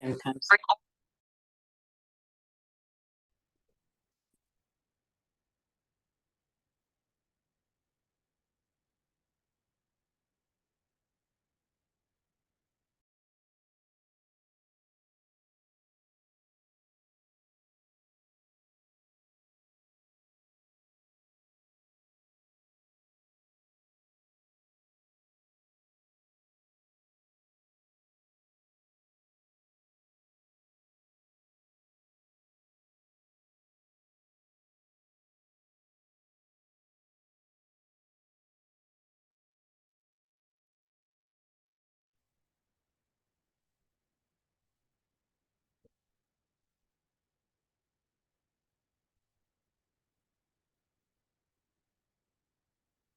and comes.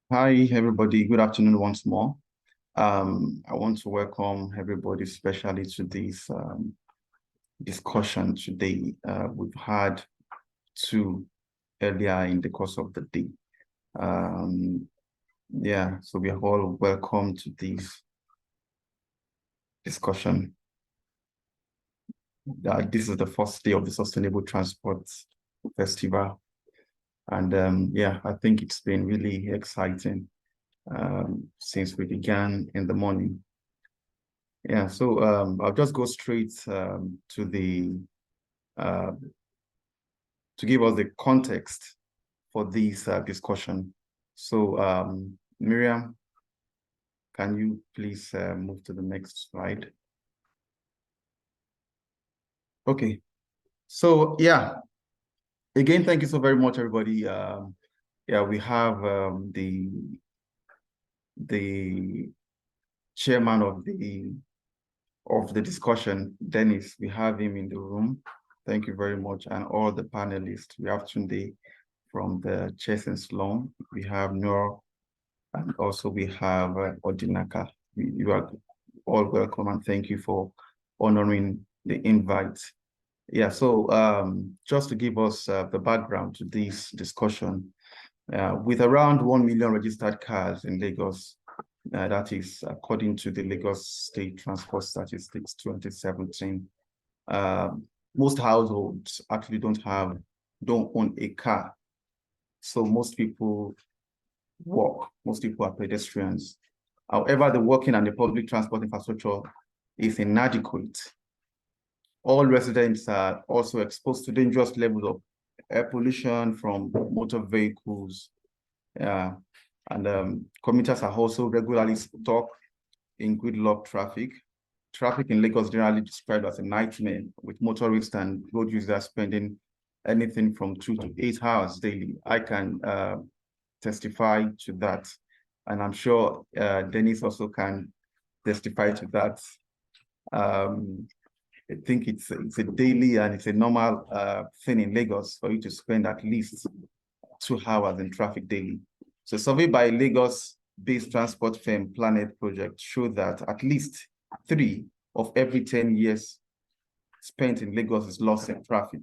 Hi, everybody. Good afternoon once more. I want to welcome everybody, especially to this discussion today. We've had two earlier in the course of the day. So we are all welcome to this discussion. This is the first day of the Sustainable Transport Festival. And I think it's been really exciting since we began in the morning. Yeah, so I'll just go straight to the to give us the context for this discussion. So Miriam, can you please move to the next slide? Okay, so again, thank you so very much, everybody. We have the chairman of the discussion, Dennis. We have him in the room. Thank you very much. And all the panelists. We have Tunde from the Chess and Sloan. We have Noor, and also we have Odinaka. You are all welcome, and thank you for honoring the invite. Yeah, so just to give us the background to this discussion, with around 1 million registered cars in Lagos, that is according to the Lagos State Transport Statistics 2017. Most households actually don't own a car. So most people walk, most people are pedestrians. However, the walking and the public transport infrastructure is inadequate. All residents are also exposed to dangerous levels of air pollution from motor vehicles. Commuters are also regularly stuck in gridlock traffic. Traffic in Lagos generally described as a nightmare, with motorists and road users spending anything from 2 to 8 hours daily. I can testify to that, and I'm sure Dennis also can testify to that. I think it's a daily and it's a normal thing in Lagos for you to spend at least 2 hours in traffic daily. So a survey by Lagos-based transport firm Planet Project showed that at least 3 of every 10 years spent in Lagos is lost in traffic.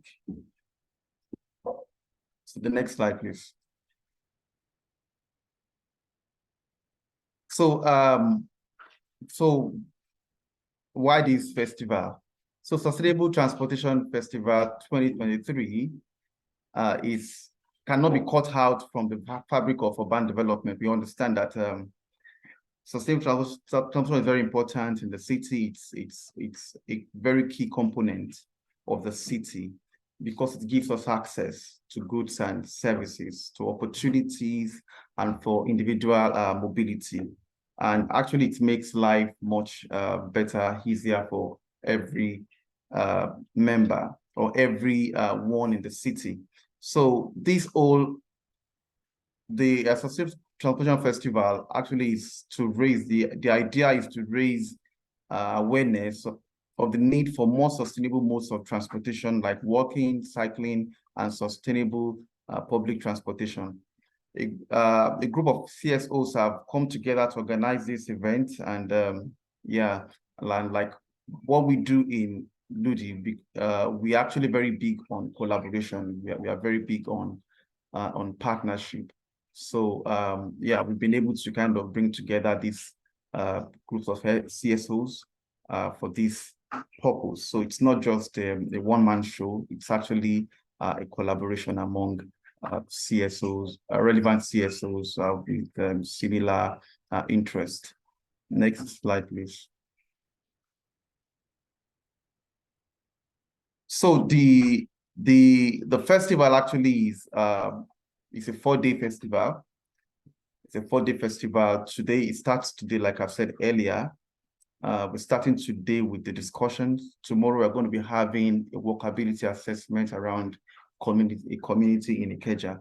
So the next slide, please. So why this festival? So Sustainable Transportation Festival 2023 cannot be cut out from the fabric of urban development. We understand that sustainable transportation is very important in the city. It's a very key component of the city because it gives us access to goods and services, to opportunities, and for individual mobility. And actually, it makes life much better, easier for every member or every one in the city. So the Sustainable Transportation Festival actually is to raise, the idea is to raise awareness of the need for more sustainable modes of transportation like walking, cycling, and sustainable public transportation. A group of CSOs have come together to organize this event, and like what we do in Ludi, we are actually very big on collaboration. We are very big on partnership. So we've been able to kind of bring together these groups of CSOs for this purpose. So it's not just a one-man show. It's actually a collaboration among CSOs, relevant CSOs with similar interest. Next slide, please. So the festival actually is it's a 4-day festival. It's a 4-day festival. Today, it starts today, like I've said earlier. We're starting today with the discussions. Tomorrow, we're going to be having a workability assessment around a community in Ikeja.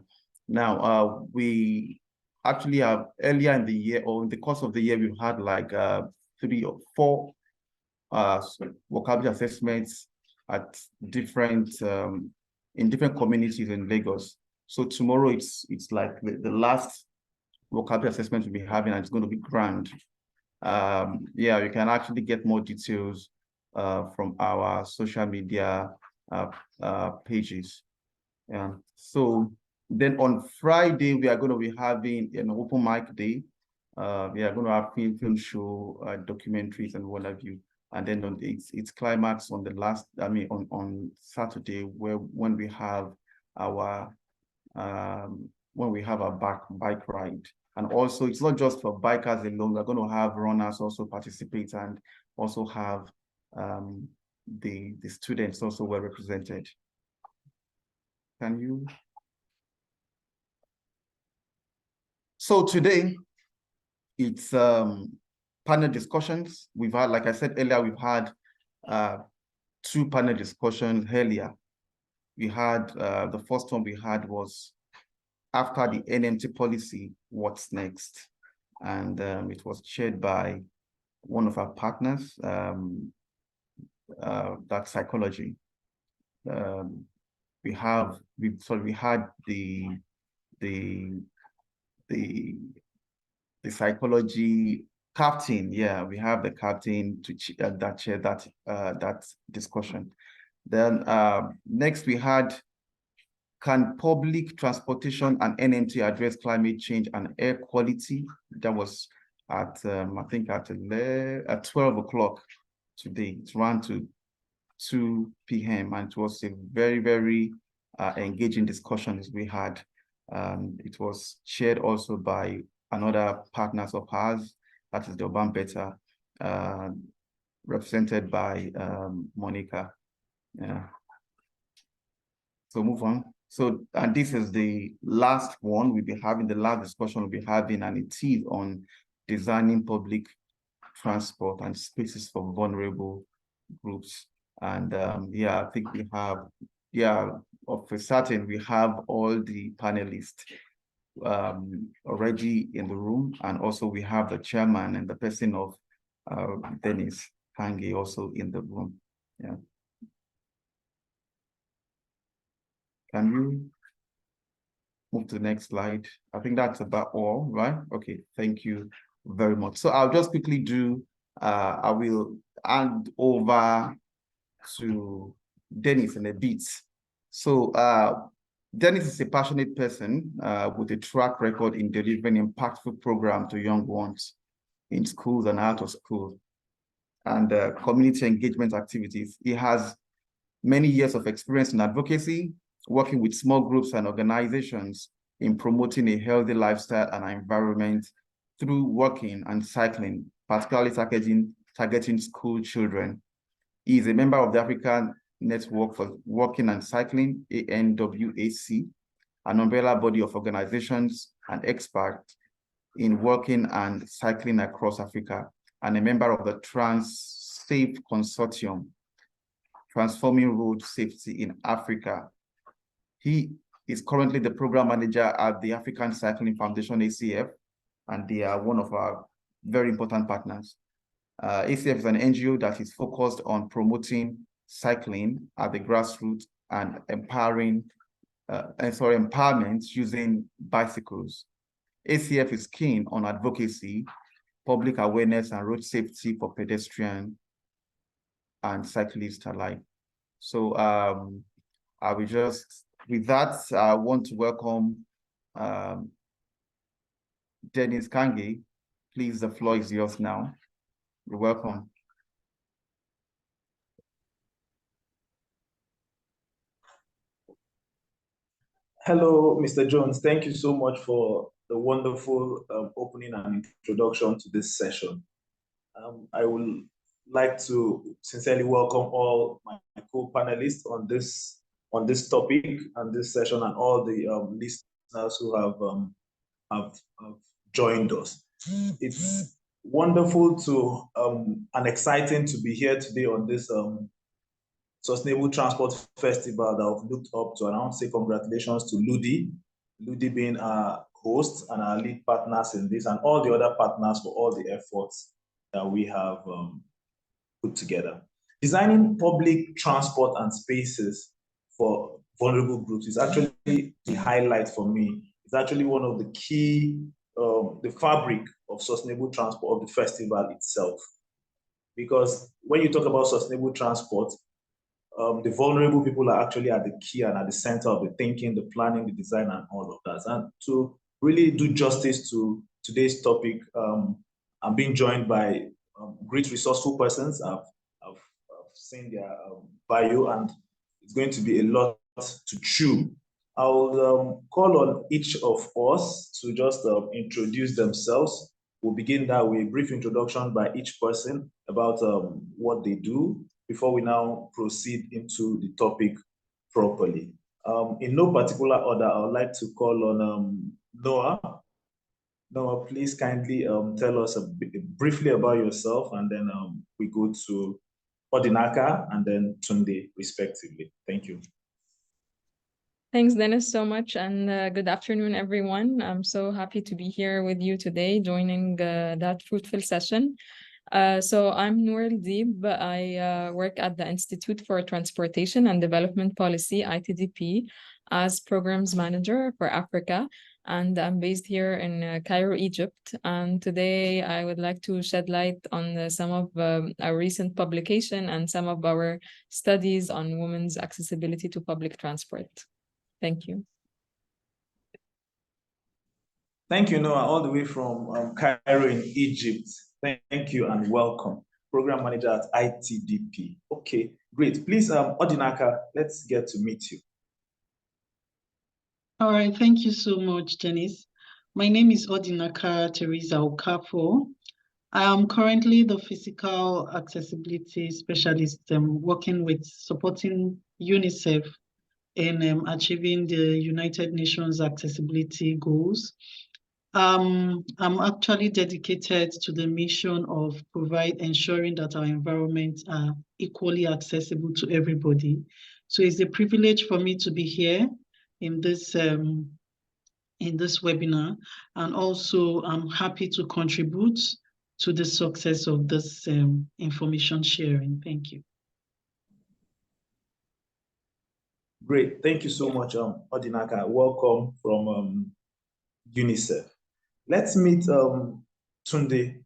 Now, we actually have earlier in the year, or in the course of the year, we've had like 3 or 4 workability assessments at different in different communities in Lagos. So tomorrow it's like the last vocabulary assessment we'll be having, and it's going to be grand. Yeah, you can actually get more details from our social media pages. Yeah. So then on Friday, we are going to be having an open mic day. We are going to have film show, documentaries, and what have you. And then on its climax on the last, on Saturday, when we have our bike ride. And also, it's not just for bikers alone. We're going to have runners also participate, and also have the students also well represented. Can you? So today, it's panel discussions. We've had, like I said earlier, we've had 2 panel discussions earlier. We had, the first one we had was after the NMT policy, what's next? And it was chaired by one of our partners, that's psychology. We had the psychology captain. Yeah, we have the captain to that chair that discussion. Then next we had, can public transportation and NMT address climate change and air quality? That was at I think at 12 o'clock today. It ran to 2 p.m. and it was a very, very engaging discussion as we had. It was chaired also by another partners of ours, that is the Urban Better, represented by Monica. Yeah. So move on. So, and this is the last one we'll be having, the last discussion we'll be having, and it is on designing public transport and spaces for vulnerable groups. And yeah, I think we have, of a certain, we have all the panelists already in the room, and also we have the chairman and the person of Dennis Kangi also in the room. Yeah. Can you move to the next slide? I think that's about all, right? Okay, thank you very much. So I'll just quickly do, I will hand over to Dennis in a bit. So Dennis is a passionate person with a track record in delivering impactful programs to young ones in schools and out of school, and community engagement activities. He has many years of experience in advocacy, working with small groups and organizations in promoting a healthy lifestyle and environment through walking and cycling, particularly targeting school children. He is a member of the African Network for Walking and Cycling, ANWAC, an umbrella body of organizations and experts in walking and cycling across Africa, and a member of the Safe Consortium, Transforming Road Safety in Africa. He is currently the program manager at the African Cycling Foundation, ACF, and they are one of our very important partners. ACF is an NGO that is focused on promoting cycling at the grassroots and empowerment using bicycles. ACF is keen on advocacy, public awareness, and road safety for pedestrians and cyclists alike. So I will just, with that, I want to welcome Dennis Kangi. Please, the floor is yours now. You're welcome. Hello, Mr. Jones. Thank you so much for the wonderful opening and introduction to this session. I would like to sincerely welcome all my co-panelists on this topic and this session, and all the listeners who have joined us. It's wonderful to and exciting to be here today on this Sustainable Transport Festival that I've looked up to. And I want to say congratulations to Ludi being our host and our lead partners in this, and all the other partners for all the efforts that we have put together. Designing public transport and spaces for vulnerable groups is actually the highlight for me. It's actually one of the key, the fabric of sustainable transport of the festival itself. Because when you talk about sustainable transport, the vulnerable people are actually at the key and at the center of the thinking, the planning, the design, and all of that. And to really do justice to today's topic, I'm being joined by great resourceful persons. I've seen their bio, and it's going to be a lot to chew. I'll call on each of us to just introduce themselves. We'll begin that with a brief introduction by each person about what they do, before we now proceed into the topic properly. In no particular order, I would like to call on Noah. Noah, please kindly tell us briefly about yourself, and then we go to Odinaka and then Tunde, respectively. Thank you. Thanks, Dennis, so much, and good afternoon, everyone. I'm so happy to be here with you today, joining that fruitful session. So I'm Noor Deeb. I work at the Institute for Transportation and Development Policy, ITDP, as Programs Manager for Africa. And I'm based here in Cairo, Egypt. And today I would like to shed light on some of our recent publication and some of our studies on women's accessibility to public transport. Thank you. Thank you, Noah, all the way from Cairo in Egypt. Thank you and welcome. Program Manager at ITDP. Okay, great. Please, Odinaka, let's get to meet you. All right, thank you so much, Dennis. My name is Odinaka Teresa Okafor. I am currently the physical accessibility specialist working with supporting UNICEF in achieving the United Nations accessibility goals. I'm actually dedicated to the mission of ensuring that our environments are equally accessible to everybody. So it's a privilege for me to be here in this webinar, and also I'm happy to contribute to the success of this information sharing. Thank you. Great, thank you so much, Odinaka. Welcome from UNICEF. Let's meet Tunde.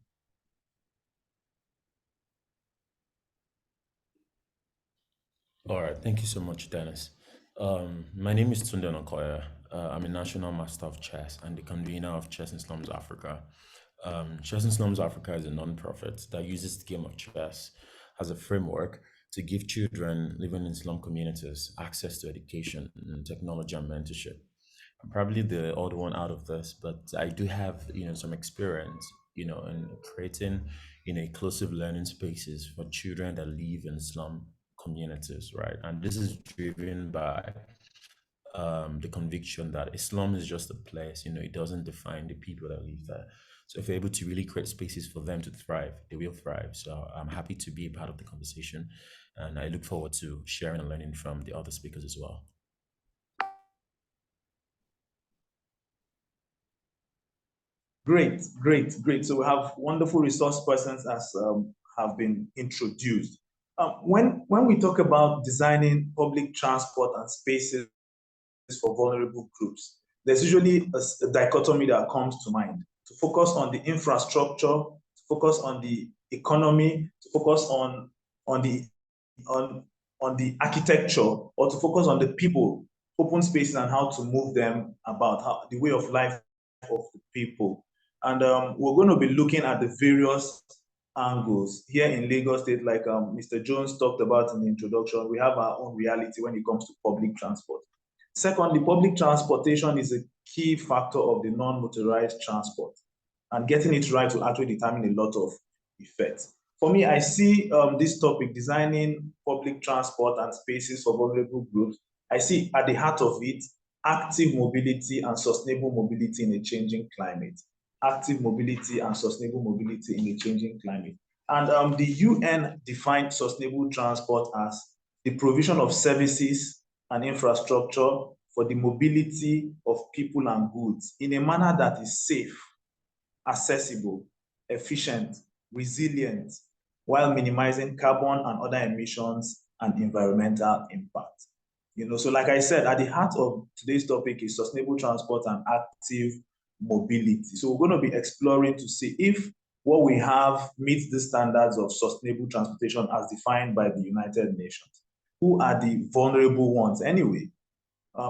All right, thank you so much, Dennis. My name is Tunde Okoya. I'm a National Master of Chess and the convener of Chess in Slums Africa. Chess in Slums Africa is a non-profit that uses the game of chess as a framework to give children living in slum communities access to education, technology, and mentorship. I'm probably the odd one out of this, but I do have some experience in creating inclusive learning spaces for children that live in slum communities, right? And this is driven by the conviction that Islam is just a place, it doesn't define the people that live there. So if you're able to really create spaces for them to thrive, they will thrive. So I'm happy to be a part of the conversation, and I look forward to sharing and learning from the other speakers as well. Great, great, great. So we have wonderful resource persons as have been introduced. When we talk about designing public transport and spaces for vulnerable groups, there's usually a dichotomy that comes to mind: to focus on the infrastructure, to focus on the economy, to focus on the architecture, or to focus on the people, open spaces, and how to move them about, how the way of life of the people. And we're going to be looking at the various angles here in Lagos State. Like Mr. Jones talked about in the introduction, we have our own reality when it comes to public transport. Secondly, public transportation is a key factor of the non-motorized transport, and getting it right will actually determine a lot of effects. For me, I see this topic, designing public transport and spaces for vulnerable groups, I see at the heart of it active mobility and sustainable mobility in a changing climate. Active mobility and sustainable mobility in a changing climate. And the UN defined sustainable transport as the provision of services and infrastructure for the mobility of people and goods in a manner that is safe, accessible, efficient, resilient, while minimizing carbon and other emissions and environmental impact. So like I said, at the heart of today's topic is sustainable transport and active mobility. So we're going to be exploring to see if what we have meets the standards of sustainable transportation as defined by the United Nations. Who are the vulnerable ones anyway?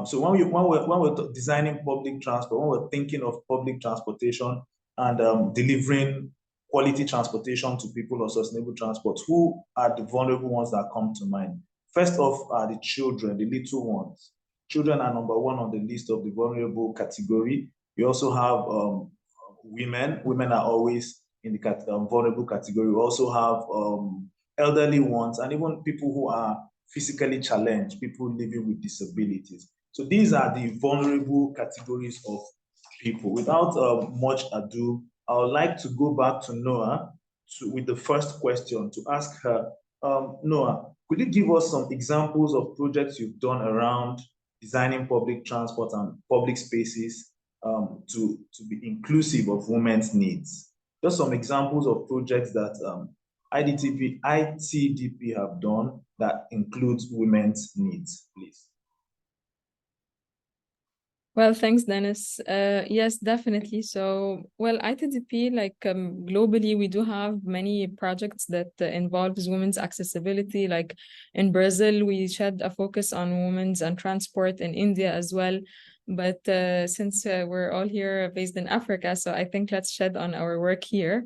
So when we're designing public transport, when we're thinking of public transportation and delivering quality transportation to people or sustainable transport, who are the vulnerable ones that come to mind? First off are the children, the little ones. Children are number one on the list of the vulnerable category. We also have women. Women are always in the vulnerable category. We also have elderly ones and even people who are physically challenged, people living with disabilities. So these are the vulnerable categories of people. Without much ado, I would like to go back to Noah with the first question to ask her, Noah, could you give us some examples of projects you've done around designing public transport and public spaces to be inclusive of women's needs? Just some examples of projects that ITDP have done that includes women's needs, please. Well, thanks, Dennis. Yes, definitely. So, well, ITDP, globally, we do have many projects that involves women's accessibility. Like in Brazil, we shed a focus on women's and transport, in India as well. But since we're all here based in Africa, so I think let's shed on our work here.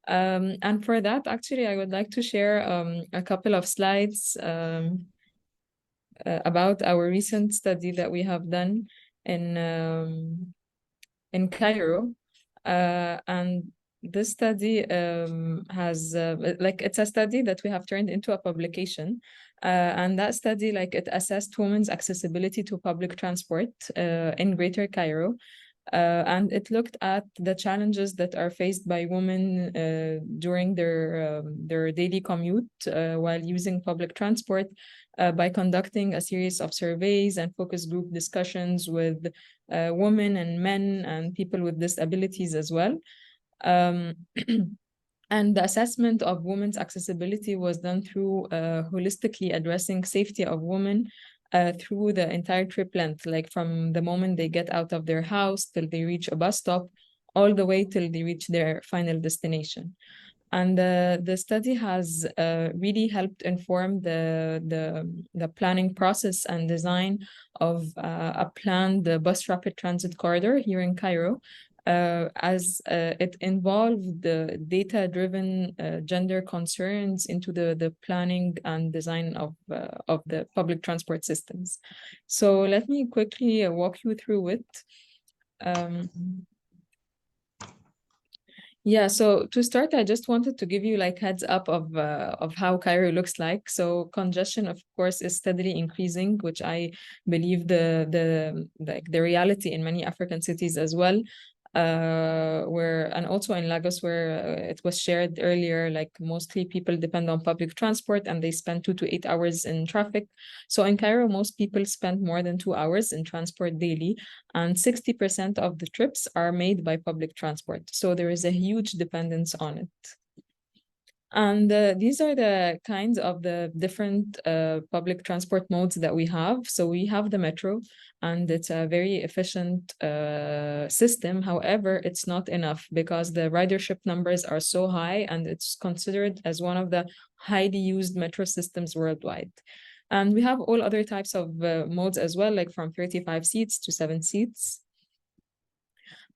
And for that, actually, I would like to share a couple of slides about our recent study that we have done in Cairo, and this study has it's a study that we have turned into a publication, and that study it assessed women's accessibility to public transport in Greater Cairo. And it looked at the challenges that are faced by women during their daily commute while using public transport by conducting a series of surveys and focus group discussions with women and men and people with disabilities as well. And the assessment of women's accessibility was done through holistically addressing safety of women through the entire trip length, from the moment they get out of their house till they reach a bus stop, all the way till they reach their final destination. And the study has really helped inform the planning process and design of a planned bus rapid transit corridor here in Cairo, as it involved the data-driven gender concerns into the planning and design of the public transport systems. So let me quickly walk you through it. Yeah, so to start, I just wanted to give you heads up of how Cairo looks like. So congestion, of course, is steadily increasing, which I believe the reality in many African cities as well. And also in Lagos, where it was shared earlier, mostly people depend on public transport and they spend 2 to 8 hours in traffic. So in Cairo, most people spend more than 2 hours in transport daily, and 60% of the trips are made by public transport. So there is a huge dependence on it. And these are the kinds of the different public transport modes that we have. So we have the metro, and it's a very efficient system. However, it's not enough because the ridership numbers are so high, and it's considered as one of the highly used metro systems worldwide. And we have all other types of modes as well, from 35 seats to 7 seats.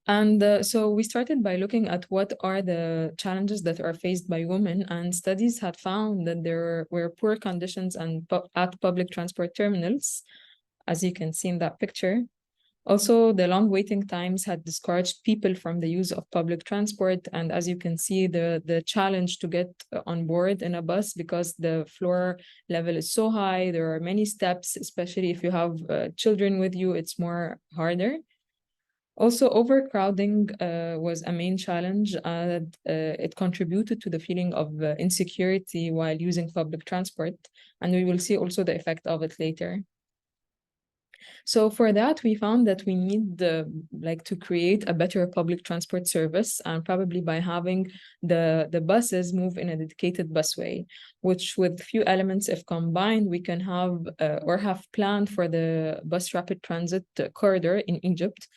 And so we started by looking at what are the challenges that are faced by women, and studies had found that there were poor conditions at public transport terminals, as you can see in that picture. Also, the long waiting times had discouraged people from the use of public transport. And as you can see, the challenge to get on board in a bus, because the floor level is so high, there are many steps, especially if you have children with you, it's more harder. Also, overcrowding was a main challenge, and it contributed to the feeling of insecurity while using public transport. And we will see also the effect of it later. So for that, we found that we need to create a better public transport service, and probably by having the buses move in a dedicated busway, which with few elements, if combined, we can have or have planned for the bus rapid transit corridor in Egypt.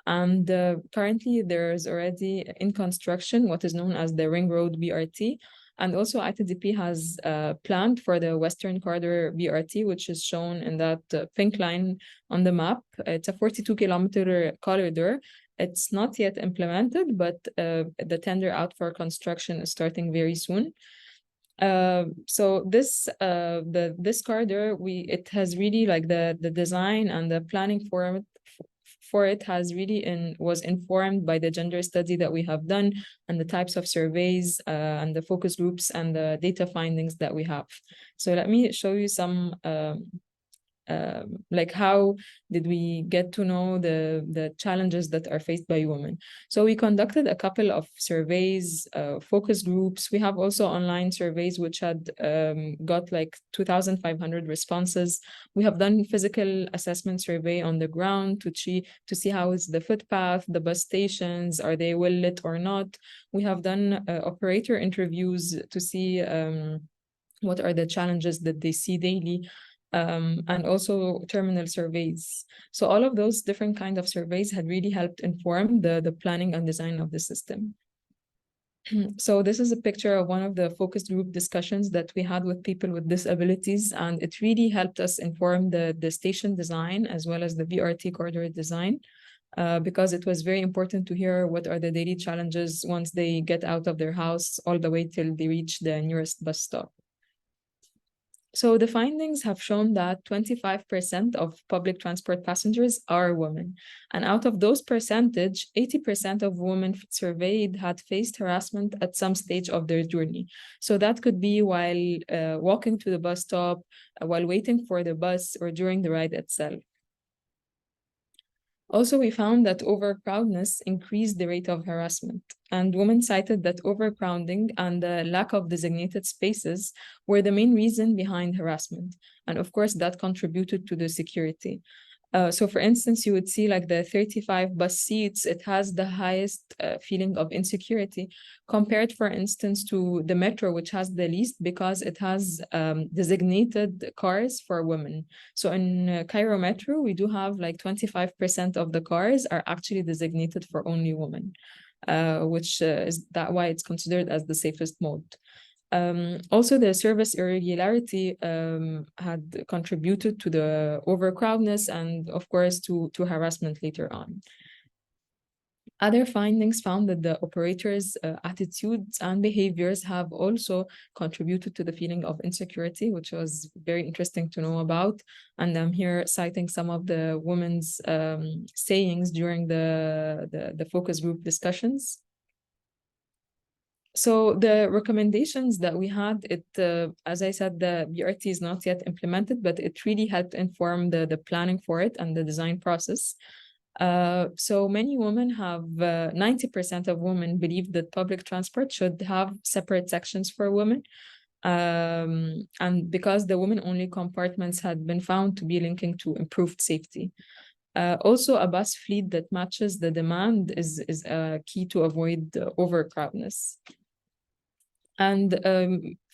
And currently there's already in construction what is known as the Ring Road BRT. And also ITDP has planned for the Western Corridor BRT, which is shown in that pink line on the map. It's a 42-kilometer corridor. It's not yet implemented, but the tender out for construction is starting very soon. So this corridor, it has really like the design and the planning for it has really was informed by the gender study that we have done, and the types of surveys and the focus groups and the data findings that we have. So let me show you some like how did we get to know the challenges that are faced by women. So we conducted a couple of surveys, focus groups. We have also online surveys which had got like 2,500 responses. We have done physical assessment survey on the ground to see how is the footpath, the bus stations, are they well lit or not. We have done operator interviews to see what are the challenges that they see daily. And also terminal surveys. So all of those different kind of surveys had really helped inform the planning and design of the system. So this is a picture of one of the focus group discussions that we had with people with disabilities, and it really helped us inform the station design as well as the BRT corridor design, because it was very important to hear what are the daily challenges once they get out of their house all the way till they reach the nearest bus stop. So the findings have shown that 25% of public transport passengers are women. And out of those percentage, 80% of women surveyed had faced harassment at some stage of their journey. So that could be while walking to the bus stop, while waiting for the bus, or during the ride itself. Also, we found that overcrowdedness increased the rate of harassment, and women cited that overcrowding and the lack of designated spaces were the main reason behind harassment. And of course, that contributed to the security. So for instance, you would see like the 35 bus seats, it has the highest feeling of insecurity compared, for instance, to the metro, which has the least because it has designated cars for women. So in Cairo Metro, we do have like 25% of the cars are actually designated for only women, which is that why it's considered as the safest mode. Also, the service irregularity had contributed to the overcrowdedness and, of course, to harassment later on. Other findings found that the operators' attitudes and behaviors have also contributed to the feeling of insecurity, which was very interesting to know about. And I'm here citing some of the women's sayings during the focus group discussions. So the recommendations that we had, as I said, the BRT is not yet implemented, but it really helped inform the planning for it and the design process. So many women have, 90% of women believe that public transport should have separate sections for women. And because the women-only compartments had been found to be linking to improved safety. Also, a bus fleet that matches the demand is key to avoid overcrowdedness. And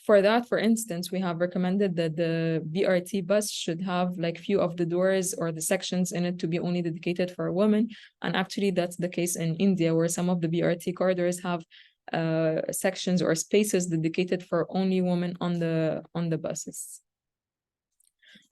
for that, for instance, we have recommended that the BRT bus should have like few of the doors or the sections in it to be only dedicated for women. And actually, that's the case in India, where some of the BRT corridors have sections or spaces dedicated for only women on the buses.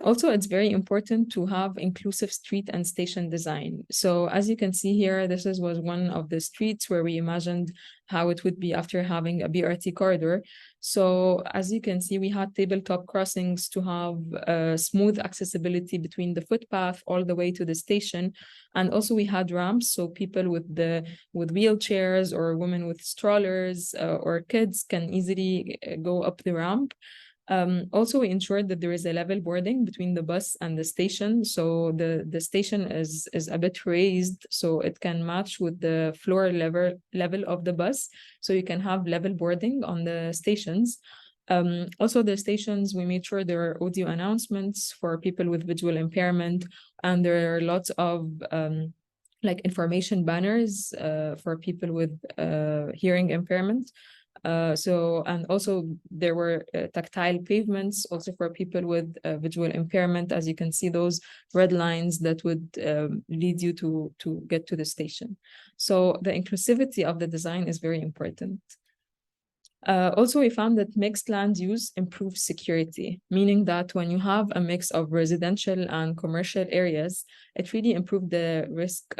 Also, it's very important to have inclusive street and station design. So as you can see here, was one of the streets where we imagined how it would be after having a BRT corridor. So as you can see, we had tabletop crossings to have smooth accessibility between the footpath all the way to the station. And also we had ramps, so people with wheelchairs or women with strollers or kids can easily go up the ramp. Also, we ensured that there is a level boarding between the bus and the station. So the station is a bit raised, so it can match with the floor level of the bus. So you can have level boarding on the stations. Also, the stations, we made sure there are audio announcements for people with visual impairment, and there are lots of like information banners for people with hearing impairment. And also there were tactile pavements also for people with visual impairment. As you can see, those red lines that would lead you to get to the station. So the inclusivity of the design is very important. Also, we found that mixed land use improves security, meaning that when you have a mix of residential and commercial areas, it really improves the risk,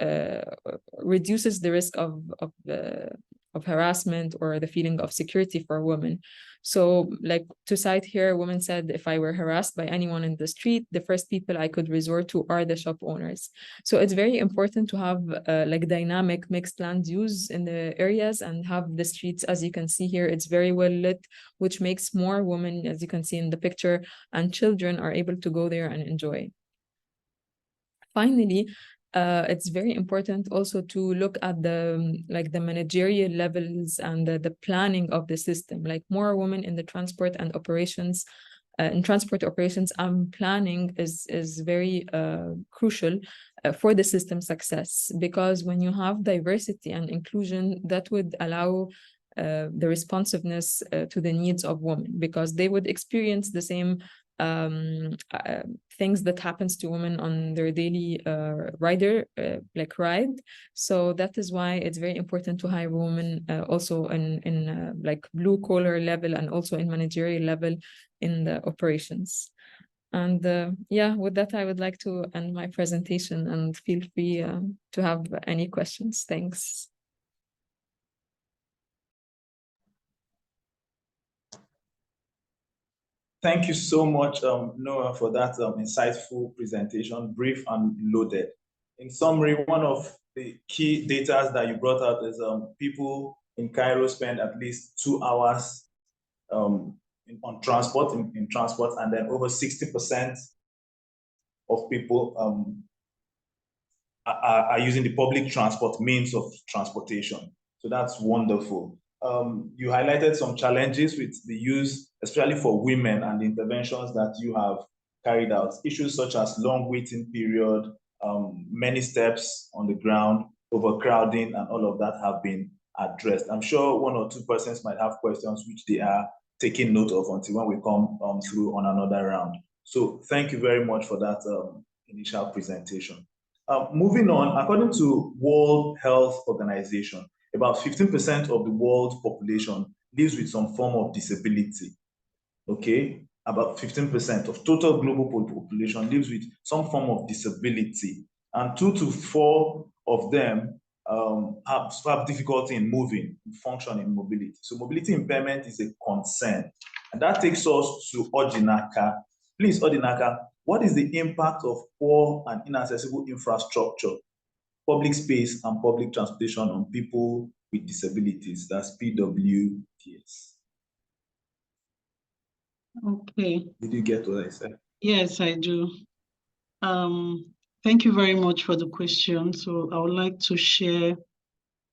reduces the risk of harassment or the feeling of security for women. So like to cite here, women said, if I were harassed by anyone in the street, the first people I could resort to are the shop owners. So it's very important to have like dynamic mixed land use in the areas and have the streets, as you can see here, it's very well lit, which makes more women, as you can see in the picture, and children are able to go there and enjoy. Finally, it's very important also to look at the managerial levels and the planning of the system, like more women in the transport and operations. In transport operations and planning is very crucial for the system success, because when you have diversity and inclusion, that would allow the responsiveness to the needs of women, because they would experience the same things that happens to women on their daily ride. So that is why it's very important to hire women also in like blue collar level and also in managerial level in the operations. And yeah, with that, I would like to end my presentation, and feel free to have any questions. Thanks. Thank you so much, Noah, for that insightful presentation, brief and loaded. In summary, one of the key data that you brought out is people in Cairo spend at least 2 hours on transport, in transport, and then over 60% of people are using the public transport means of transportation. So that's wonderful. You highlighted some challenges with the use, especially for women, and the interventions that you have carried out. Issues such as long waiting period, many steps on the ground, overcrowding, and all of that have been addressed. I'm sure one or two persons might have questions which they are taking note of until when we come through on another round. So thank you very much for that initial presentation. Moving on, according to World Health Organization, about 15% of the world's population lives with some form of disability. Okay, about 15% of total global population lives with some form of disability, and 2 to 4 of them have difficulty in moving, in functioning, mobility. So mobility impairment is a concern, and that takes us to Odinaka. Please, Odinaka, what is the impact of poor and inaccessible infrastructure, public space, and public transportation on people with disabilities? That's PWDS. Okay. Did you get what I said? Yes, I do. Thank you very much for the question. So I would like to share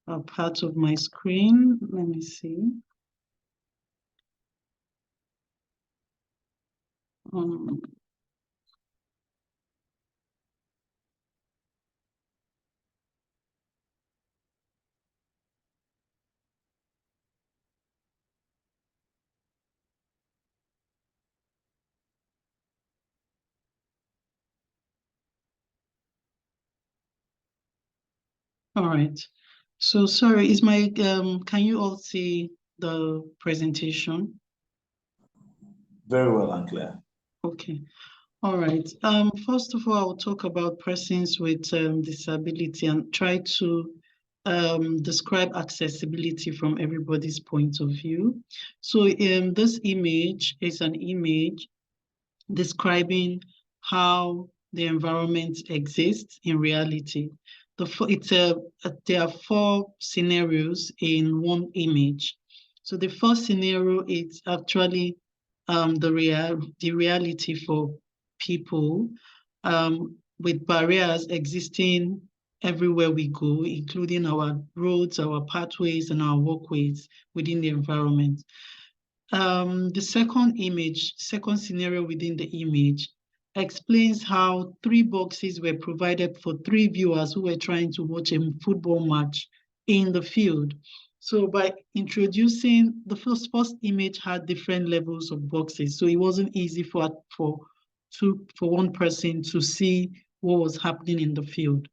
a part of my screen. Let me see. All right. So sorry, is my can you all see the presentation? Very well and clear. Okay. All right. First of all, I'll talk about persons with disability and try to describe accessibility from everybody's point of view. So this image is an image describing how the environment exists in reality. There are 4 scenarios in one image. So the first scenario is actually the reality for people with barriers existing everywhere we go, including our roads, our pathways, and our walkways within the environment. The second scenario within the image explains how 3 boxes were provided for 3 viewers who were trying to watch a football match in the field. So by introducing the first image had different levels of boxes, so it wasn't easy for one person to see what was happening in the field.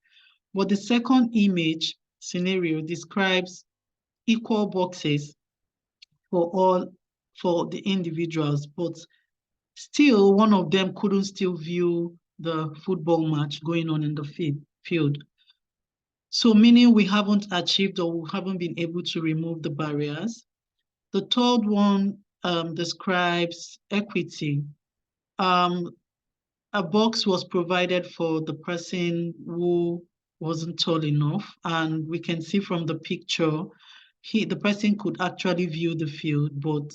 But the second image scenario describes equal boxes for the individuals, but still one of them couldn't still view the football match going on in the field. So meaning we haven't achieved or we haven't been able to remove the barriers. The third one describes equity. A box was provided for the person who wasn't tall enough, and we can see from the picture, the person could actually view the field, but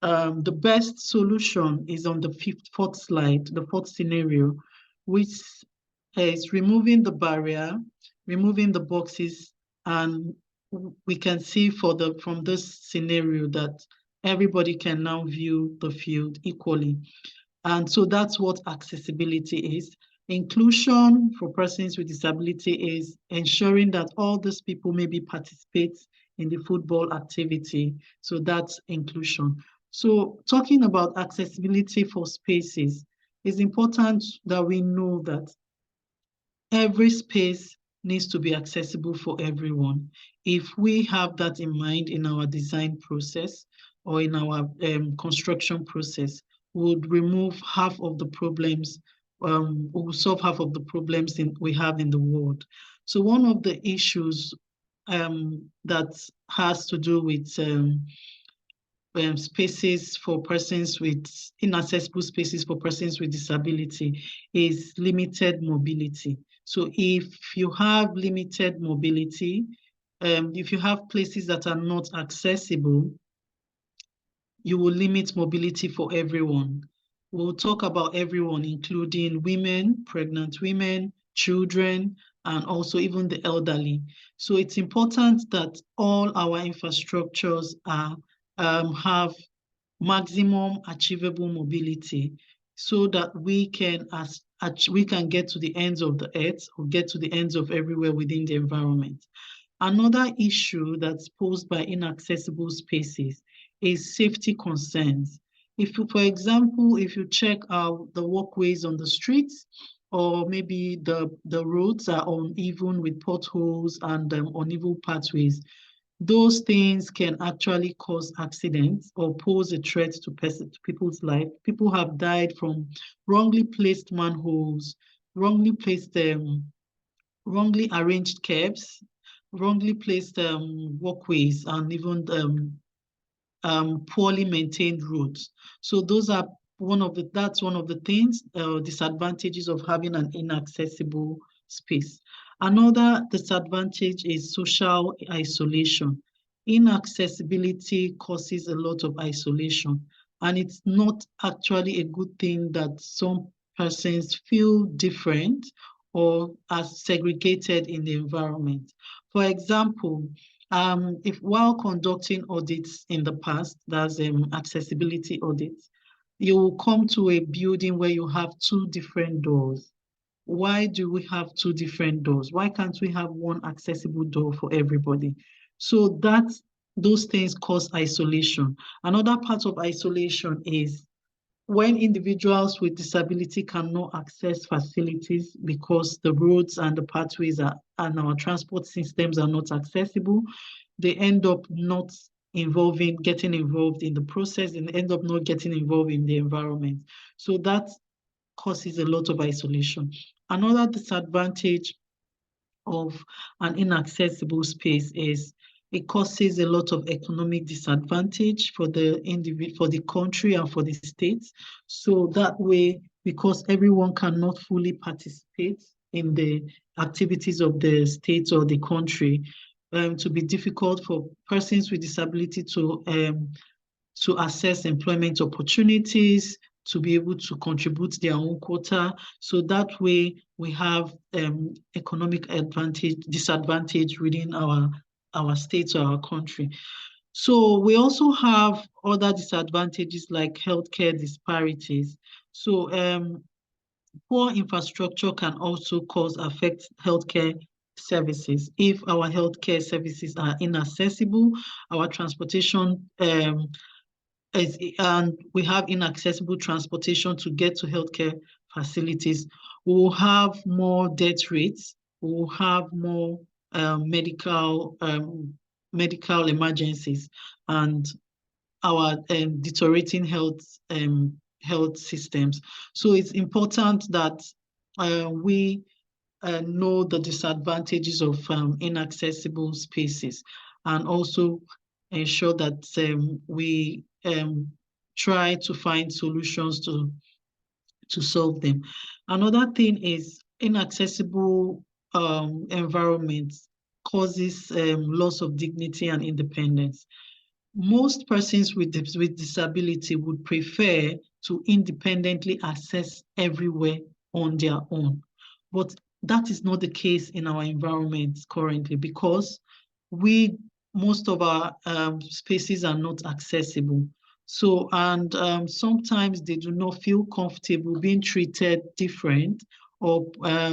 the best solution is on the fourth slide, the fourth scenario, which is removing the barrier, removing the boxes, and we can see from this scenario that everybody can now view the field equally. And so that's what accessibility is. Inclusion for persons with disability is ensuring that all these people maybe participate in the football activity. So that's inclusion. So talking about accessibility for spaces, it's important that we know that every space needs to be accessible for everyone. If we have that in mind in our design process or in our construction process, would remove half of the problems, will solve half of the problems we have in the world. So one of the issues that has to do with spaces for persons with inaccessible spaces for persons with disability is limited mobility. So if you have limited mobility, if you have places that are not accessible, you will limit mobility for everyone. We'll talk about everyone, including women, pregnant women, children, and also even the elderly. So it's important that all our infrastructures have maximum achievable mobility so that we can get to the ends of the earth or get to the ends of everywhere within the environment. Another issue that's posed by inaccessible spaces is safety concerns. For example, if you check out the walkways on the streets, or maybe the roads are uneven with potholes and uneven pathways, those things can actually cause accidents or pose a threat to people's life. People have died from wrongly placed manholes, wrongly arranged curbs, wrongly placed walkways, and even poorly maintained roads. So that's one of the things, disadvantages of having an inaccessible space. Another disadvantage is social isolation. Inaccessibility causes a lot of isolation, and it's not actually a good thing that some persons feel different or are segregated in the environment. For example, if while conducting audits in the past, that's accessibility audits, you will come to a building where you have 2 different doors. Why do we have 2 different doors? Why can't we have one accessible door for everybody? So those things cause isolation. Another part of isolation is when individuals with disability cannot access facilities because the roads and the pathways and our transport systems are not accessible, they end up not getting involved in the process and end up not getting involved in the environment. So that causes a lot of isolation. Another disadvantage of an inaccessible space is it causes a lot of economic disadvantage for the individual, for the country, and for the states. So that way, because everyone cannot fully participate in the activities of the state or the country, to be difficult for persons with disability to access employment opportunities, to be able to contribute their own quota. So that way we have economic disadvantage within our state or our country. So we also have other disadvantages like healthcare disparities. So poor infrastructure can also affect healthcare services. If our healthcare services are inaccessible, our transportation and we have inaccessible transportation to get to healthcare facilities, we will have more death rates, we will have more medical emergencies, and our deteriorating health systems. So it's important that we know the disadvantages of inaccessible spaces, and also ensure that we try to find solutions to solve them. Another thing is inaccessible environments causes loss of dignity and independence. Most persons with disability would prefer to independently access everywhere on their own. But that is not the case in our environment currently, because most of our spaces are not accessible. So, and sometimes they do not feel comfortable being treated different, or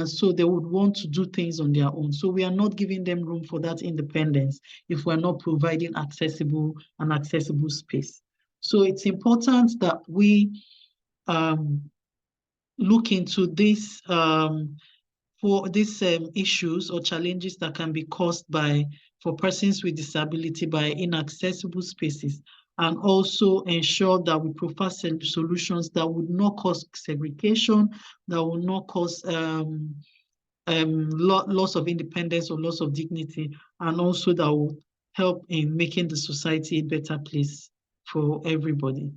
so they would want to do things on their own. So we are not giving them room for that independence if we're not providing an accessible space. So it's important that we look into this for these issues or challenges that can be caused for persons with disability by inaccessible spaces, and also ensure that we provide solutions that would not cause segregation, that will not cause loss of independence or loss of dignity, and also that will help in making the society a better place for everybody.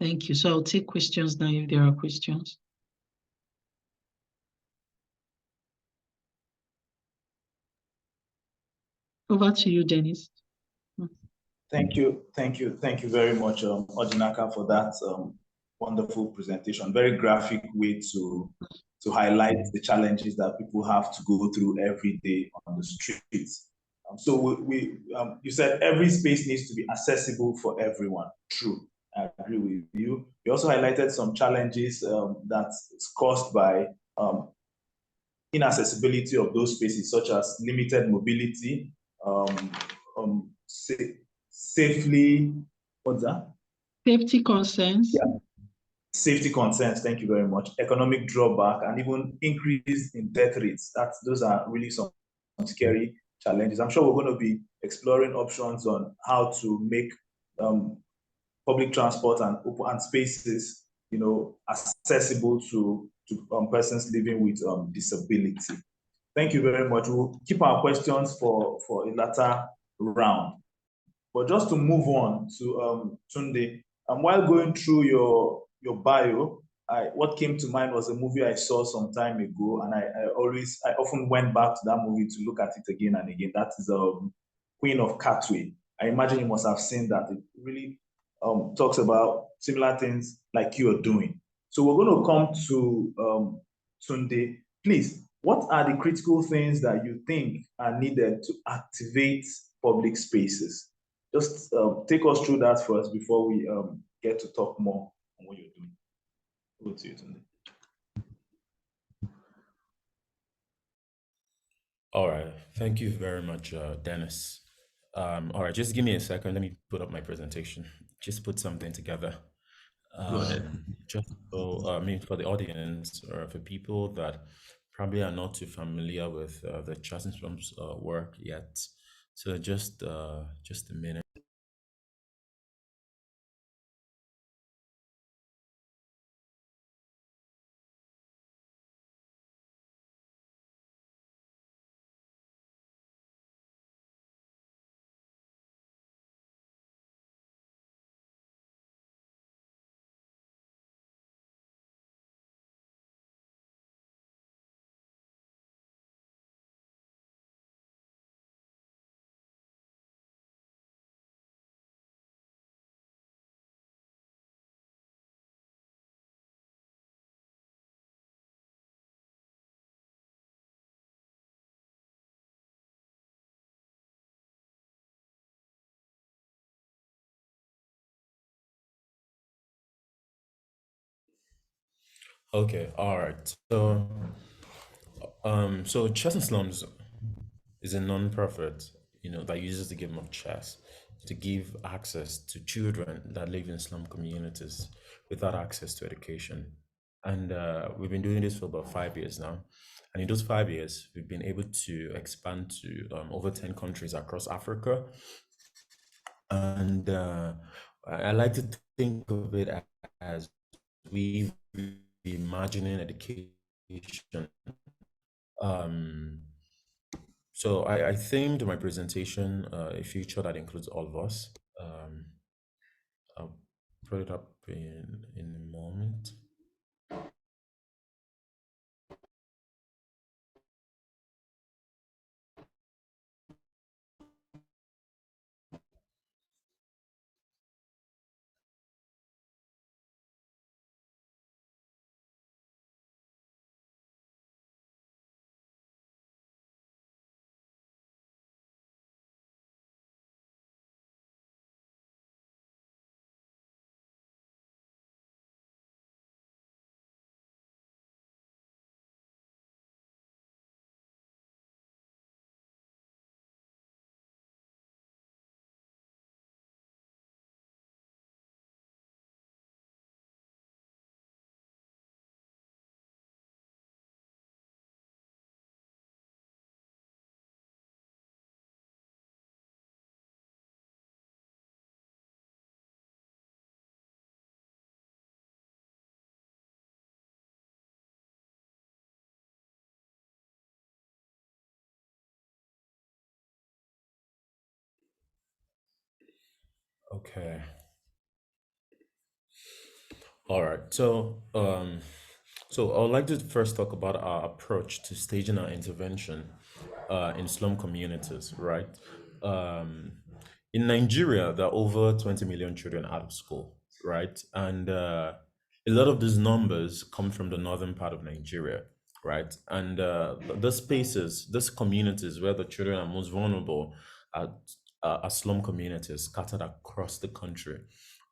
Thank you. So I'll take questions now if there are questions. Over to you, Dennis. Thank you very much, Odinaka, for that wonderful presentation. Very graphic way to highlight the challenges that people have to go through every day on the streets. So you said every space needs to be accessible for everyone. True, I agree with you. You also highlighted some challenges that's caused by inaccessibility of those spaces, such as limited mobility, safely, what's that? Safety concerns. Yeah. Safety concerns, thank you very much. Economic drawback, and even increase in death rates. Those are really some scary challenges. I'm sure we're going to be exploring options on how to make public transport and spaces, accessible to persons living with disability. Thank you very much. We'll keep our questions for a later round. But just to move on to Tunde, while going through your bio, what came to mind was a movie I saw some time ago, and I often went back to that movie to look at it again and again. That is Queen of Catway. I imagine you must have seen that. It really talks about similar things like you are doing. So we're going to come to Tunde. Please, what are the critical things that you think are needed to activate public spaces? Just take us through that first before we get to talk more on what you're doing. Over to you, Tunde. All right. Thank you very much, Dennis. All right, just give me a second. Let me put up my presentation. Just put something together. Go ahead. Just so, for the audience or for people that probably are not too familiar with the Chasing Slums work yet. So just a minute. Okay, all right. So Chess and Slums is a non-profit, that uses the game of chess to give access to children that live in slum communities without access to education. And we've been doing this for about 5 years now. And in those 5 years, we've been able to expand to over 10 countries across Africa. And I like to think of it as we reimagining education. Um, so I themed my presentation a future that includes all of us. Um, I'll put it up in a moment. Okay. All right. So I would like to first talk about our approach to staging our intervention in slum communities, right? Um, in Nigeria, there are over 20 million children out of school, right? And a lot of these numbers come from the northern part of Nigeria, right? And the spaces, these communities where the children are most vulnerable are slum communities scattered across the country,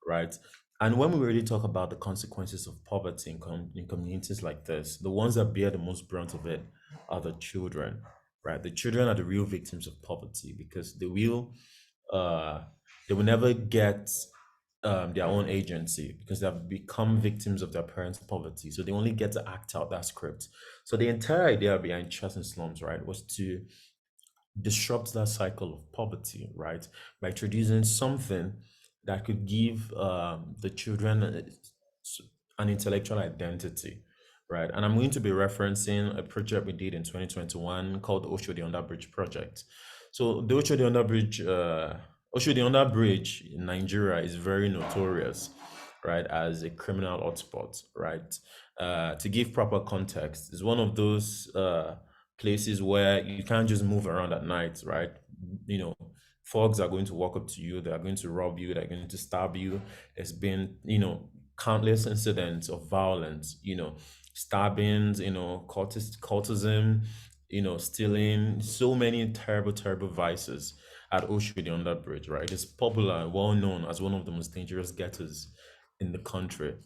right? And when we really talk about the consequences of poverty in communities like this, the ones that bear the most brunt of it are the children, right? The children are the real victims of poverty because uh, they will never get their own agency because they have become victims of their parents' poverty. So they only get to act out that script. So the entire idea behind Chess and Slums, right, was to disrupt that cycle of poverty, right? By introducing something that could give the children an intellectual identity, right? And I'm going to be referencing a project we did in 2021 called Osho the Underbridge Project. So the Osho the Underbridge in Nigeria is very notorious, right, as a criminal hotspot, right? To give proper context, it's one of those places where you can't just move around at night, right? You know, thugs are going to walk up to you, they are going to rob you, they're going to stab you. There's been, countless incidents of violence, stabbings, cultism, stealing, so many terrible, terrible vices at Oshodi on that bridge, right? It's popular and well known as one of the most dangerous ghettos in the country.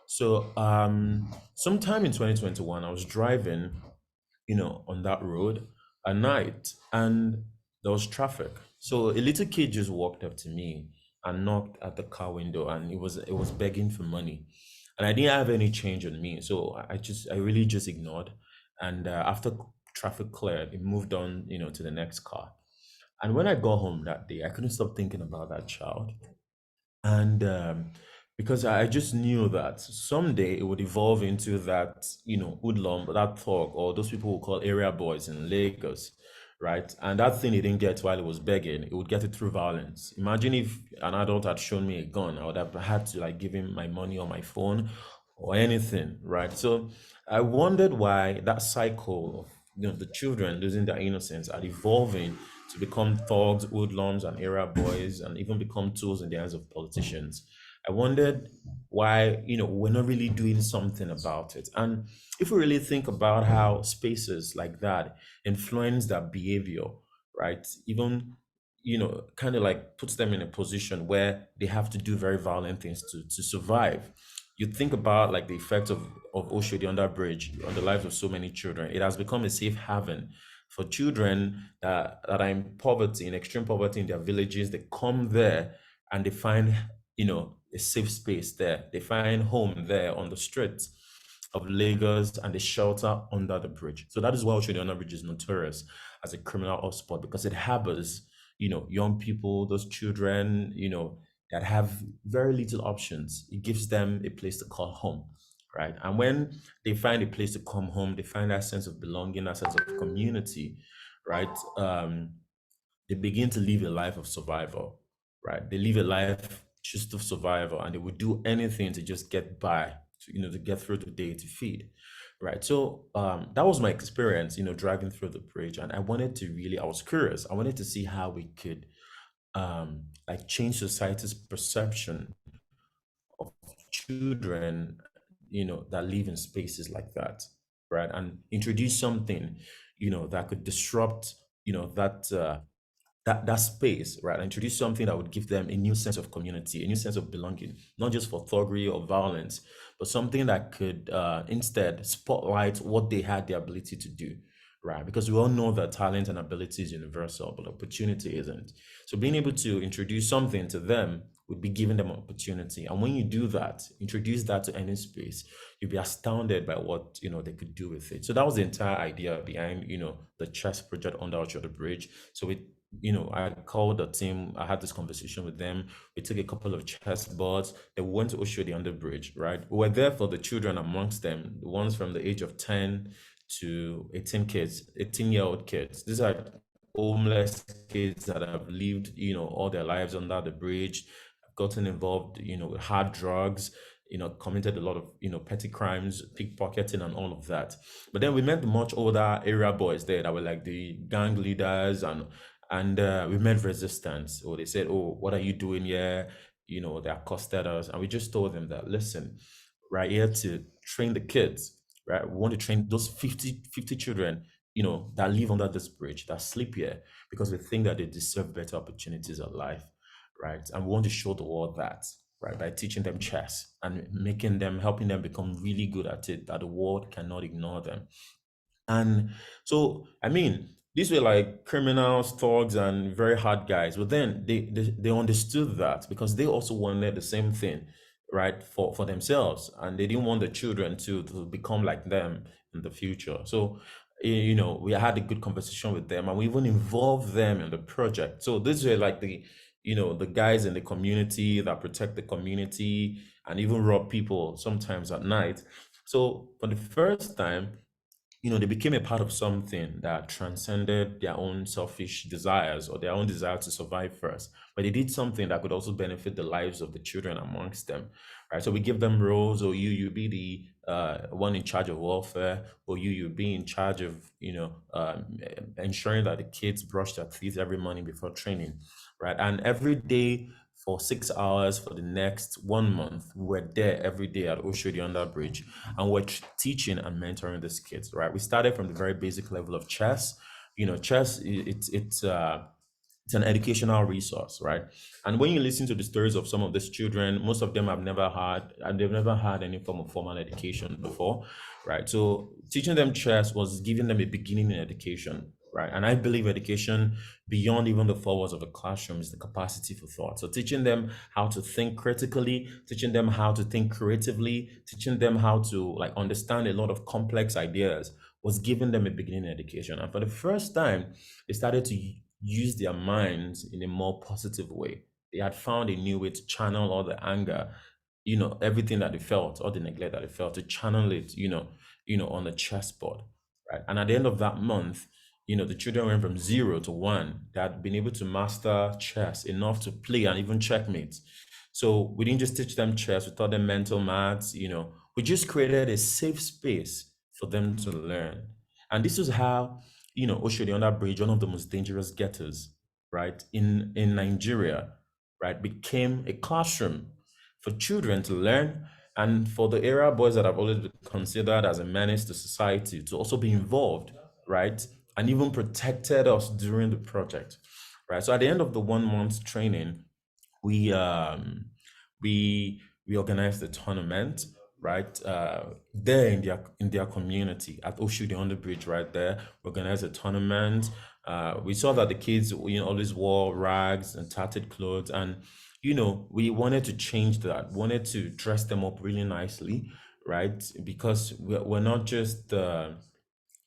So sometime in 2021, I was driving on that road at night and there was traffic. So a little kid just walked up to me and knocked at the car window and it was begging for money. And I didn't have any change on me. So I really just ignored. And after traffic cleared, it moved on, to the next car. And when I got home that day, I couldn't stop thinking about that child. And because I just knew that someday it would evolve into that, hoodlum, that thug, or those people who call area boys in Lagos, right? And that thing he didn't get while he was begging, it would get it through violence. Imagine if an adult had shown me a gun, I would have had to like give him my money or my phone or anything, right? So I wondered why that cycle of the children losing their innocence are evolving to become thugs, hoodlums, and area boys, and even become tools in the hands of politicians. I wondered why, we're not really doing something about it. And if we really think about how spaces like that influence their behavior, right? Even, kind of like puts them in a position where they have to do very violent things to survive. you think about like the effect of Oshodi Under Bridge on the lives of so many children. It has become a safe haven for children that are in poverty, in extreme poverty in their villages. They come there and they find, a safe space there. They find home there on the streets of Lagos, and they shelter under the bridge. So that is why Oshodi Under Bridge is notorious as a criminal hotspot, because it harbors, young people, those children, that have very little options. It gives them a place to call home, right? And when they find a place to come home, they find that sense of belonging, that sense of community, right? They begin to live a life of survival, right? They live a life just of survival, and they would do anything to just get by, to get through the day, to feed, right? So that was my experience, driving through the bridge, and I was curious. I wanted to see how we could like change society's perception of children, that live in spaces like that, right? And introduce something, that could disrupt, that space, right? Introduce something that would give them a new sense of community, a new sense of belonging, not just for thuggery or violence, but something that could instead spotlight what they had the ability to do, right? Because we all know that talent and ability is universal, but opportunity isn't. So being able to introduce something to them would be giving them opportunity. And when you do that, introduce that to any space, you'll be astounded by what they could do with it. So that was the entire idea behind the chess project under the Bridge. So I called the team. I had this conversation with them. We took a couple of chess boards. They went to Oshodi Under Bridge, right? We were there for the children amongst them, the ones from the age of 10 to 18 kids, 18-year-old kids. These are homeless kids that have lived, all their lives under the bridge, gotten involved, with hard drugs, committed a lot of, petty crimes, pickpocketing and all of that. But then we met the much older area boys there that were like the gang leaders, and we met resistance. Or they said, "Oh, what are you doing here?" They accosted us, and we just told them that, listen, we're here to train the kids, right? We want to train those 50 children, that live under this bridge, that sleep here, because we think that they deserve better opportunities in life, right? And we want to show the world that, right, by teaching them chess and helping them become really good at it, that the world cannot ignore them. And so, I mean, these were like criminals, thugs, and very hard guys. But then they understood that, because they also wanted the same thing, right, for themselves, and they didn't want the children to become like them in the future. So, we had a good conversation with them, and we even involved them in the project. So these were like the guys in the community that protect the community and even rob people sometimes at night. So for the first time, they became a part of something that transcended their own selfish desires or their own desire to survive first. But they did something that could also benefit the lives of the children amongst them, right? So we give them roles, or you be the one in charge of welfare, or you be in charge of, ensuring that the kids brush their teeth every morning before training, right? And every day for 6 hours for the next 1 month, we're there every day at Oshodi Under Bridge, and we're teaching and mentoring these kids, right? We started from the very basic level of chess. Chess, it's an educational resource, right? And when you listen to the stories of some of these children, most of them they've never had any form of formal education before, right? So teaching them chess was giving them a beginning in education, right? And I believe education beyond even the four walls of a classroom is the capacity for thought. So teaching them how to think critically, teaching them how to think creatively, teaching them how to like understand a lot of complex ideas was giving them a beginning education. And for the first time, they started to use their minds in a more positive way. They had found a new way to channel all the anger, everything that they felt, all the neglect that they felt, to channel it, on the chessboard, right? And at the end of that month, the children went from 0 to 1. They had been able to master chess enough to play and even checkmate. So we didn't just teach them chess, we taught them mental maths, we just created a safe space for them to learn. And this is how, Oshodi Under Bridge, one of the most dangerous ghettos, right, in Nigeria, right, became a classroom for children to learn, and for the area boys that have always been considered as a menace to society to also be involved, right, and even protected us during the project, right? So at the end of the 1 month training, we we organized a tournament, right? There in their community at Oshudi on the bridge, right there. We organized a tournament. We saw that the kids, always wore rags and tattered clothes, and we wanted to change that. Wanted to dress them up really nicely, right? Because we're not just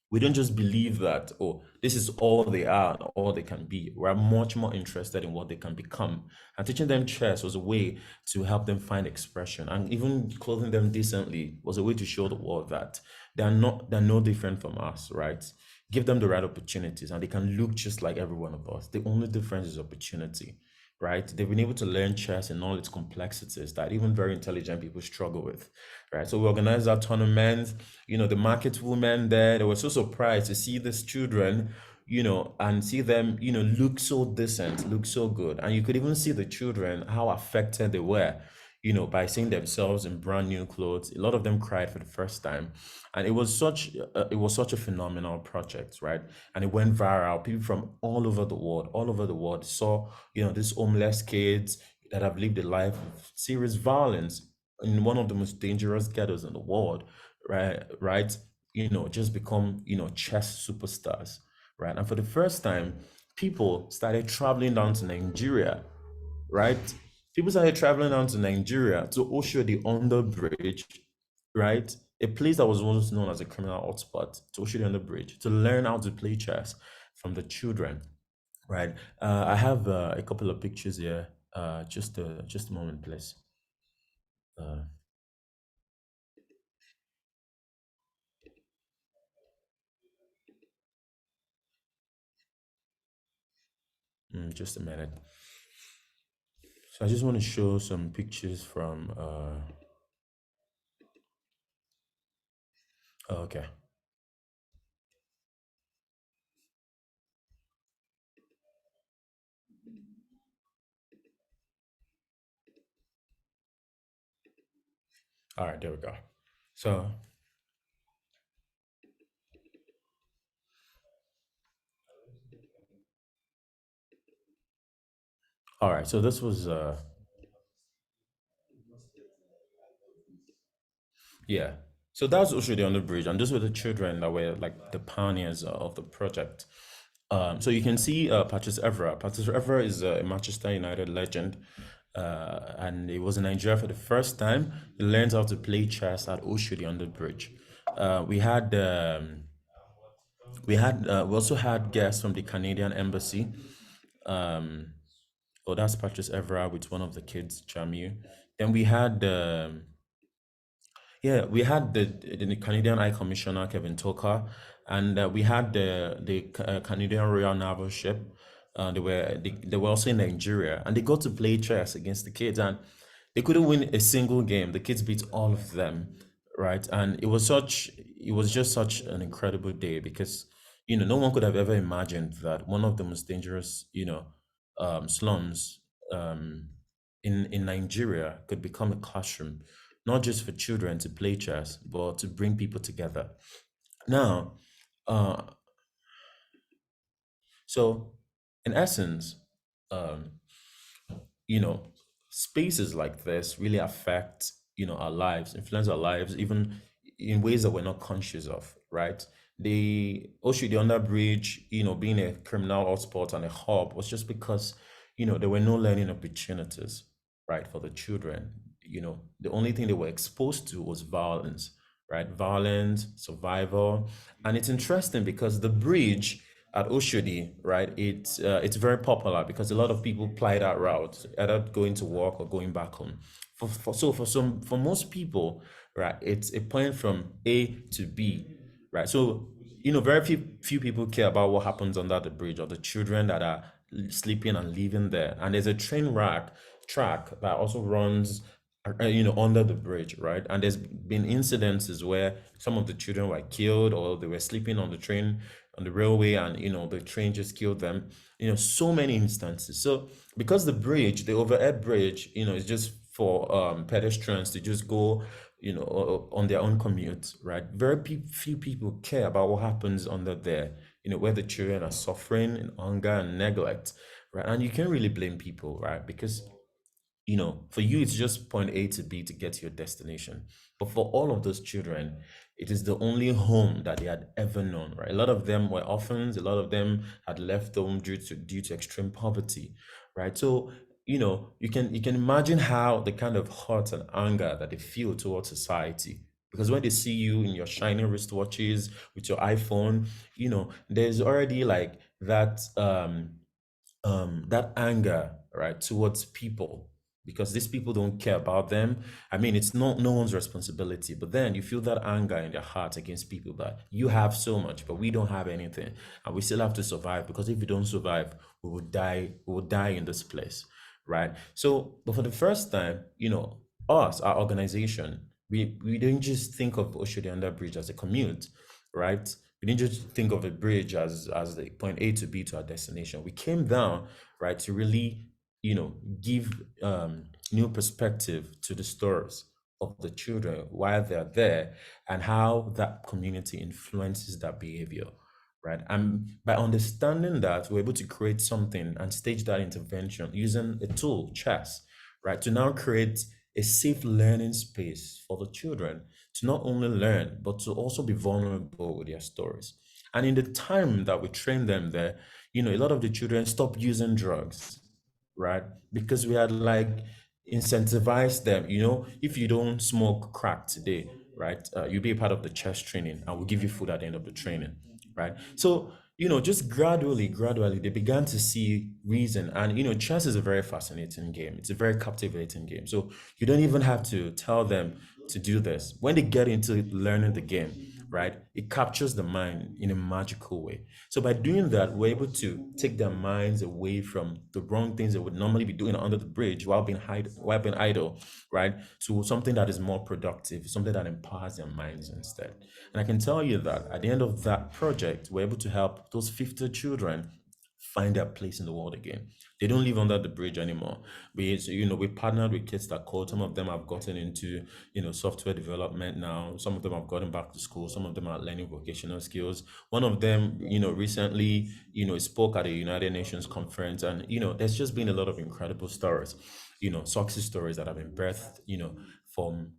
we don't just believe that, oh, this is all they are and all they can be. We're much more interested in what they can become. And teaching them chess was a way to help them find expression. And even clothing them decently was a way to show the world that they're no different from us, right? Give them the right opportunities and they can look just like every one of us. The only difference is opportunity, right? They've been able to learn chess in all its complexities that even very intelligent people struggle with, right? So we organized our tournament. The market women there, they were so surprised to see these children, and see them, look so decent, look so good. And you could even see the children, how affected they were, by seeing themselves in brand new clothes. A lot of them cried for the first time. And it was such a phenomenal project, right? And it went viral. People from all over the world saw, these homeless kids that have lived a life of serious violence in one of the most dangerous ghettos in the world, right, just become, chess superstars, right? And for the first time, people started traveling down to Nigeria, right? People started traveling down to Nigeria to Oshodi Under Bridge, right? A place that was once known as a criminal hotspot, to Oshodi Under Bridge, to learn how to play chess from the children, right? I have a couple of pictures here. Just a moment, please. Uh, just a minute. So I just want to show some pictures from. Okay. All right, there we go. So, all right. So this was yeah. So that was Ushudi on the bridge, and those were the children that were like the pioneers of the project. So you can see Patrice Evra. Patrice Evra is a Manchester United legend, and he was in Nigeria for the first time. He learned how to play chess at Oshodi on the bridge. We had we also had guests from the Canadian embassy. Um, oh, that's Patrice Evra with one of the kids, Jamu. Then we had yeah, we had the Canadian High Commissioner Kevin Toker, and we had the Canadian Royal Naval Ship. They were also in Nigeria, and they got to play chess against the kids, and they couldn't win a single game. The kids beat all of them, right? And it was just such an incredible day because no one could have ever imagined that one of the most dangerous slums um, in Nigeria could become a classroom, not just for children to play chess, but to bring people together. Now, uh, so in essence, um, you know, spaces like this really affect, our lives, influence our lives, even in ways that we're not conscious of, right? The Oshodi Under Bridge, being a criminal hotspot and a hub was just because, there were no learning opportunities, right, for the children. The only thing they were exposed to was violence, right? Violence, survival. And it's interesting because the bridge at Oshodi, right? It's very popular because a lot of people ply that route, either going to work or going back home. For most people, right, it's a point from A to B, right? So very few people care about what happens under the bridge or the children that are sleeping and living there. And there's a track that also runs under the bridge, right? And there's been incidences where some of the children were killed or they were sleeping on the train, on the railway, and the train just killed them. So many instances. So because the overhead bridge, is just for pedestrians to just go, on their own commute, right? Very few people care about what happens under there, where the children are suffering in hunger and neglect, right? And you can't really blame people, right? Because for you, it's just point A to B to get to your destination. But for all of those children, it is the only home that they had ever known, right? A lot of them were orphans. A lot of them had left home due to extreme poverty, right? So, you can imagine how the kind of hurt and anger that they feel towards society. Because when they see you in your shiny wristwatches with your iPhone, there's already like that anger, right, towards people, because these people don't care about them. I mean, it's not no one's responsibility, but then you feel that anger in their heart against people, that you have so much but we don't have anything, and we still have to survive, because if we don't survive, we will die in this place, right? So, but for the first time, our organization, we didn't just think of Oshodi Under Bridge as a commute, right? We didn't just think of a bridge as the point A to B to our destination. We came down, right, to really, give new perspective to the stories of the children while they're there, and how that community influences that behavior, right? And by understanding that, we're able to create something and stage that intervention using a tool, chess, right, to now create a safe learning space for the children to not only learn, but to also be vulnerable with their stories. And in the time that we train them there, a lot of the children stopped using drugs, right? Because we had like incentivized them, if you don't smoke crack today, right, you'll be a part of the chess training, and we'll give you food at the end of the training, right? So, just gradually, they began to see reason. And, chess is a very fascinating game. It's a very captivating game. So you don't even have to tell them to do this. When they get into learning the game, right, it captures the mind in a magical way. So by doing that, we're able to take their minds away from the wrong things they would normally be doing under the bridge while being idle, right, to something that is more productive, something that empowers their minds instead. And I can tell you that at the end of that project, we're able to help those 50 children find their place in the world again. They don't live under the bridge anymore. We partnered with kids that code. Some of them have gotten into, software development now. Some of them have gotten back to school. Some of them are learning vocational skills. One of them, recently, spoke at a United Nations conference, and, there's just been a lot of incredible stories, success stories that have been birthed, from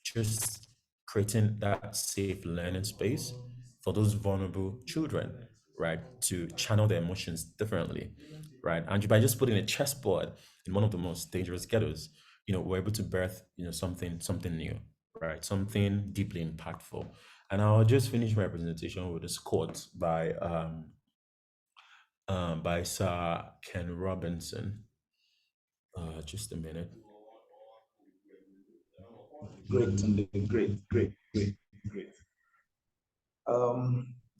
just creating that safe learning space for those vulnerable children, right, to channel their emotions differently, right? And by just putting a chessboard in one of the most dangerous ghettos, we're able to birth, something new, right? Something deeply impactful. And I'll just finish my presentation with this quote by Sir Ken Robinson. Just a minute. Great, Tunde. Great.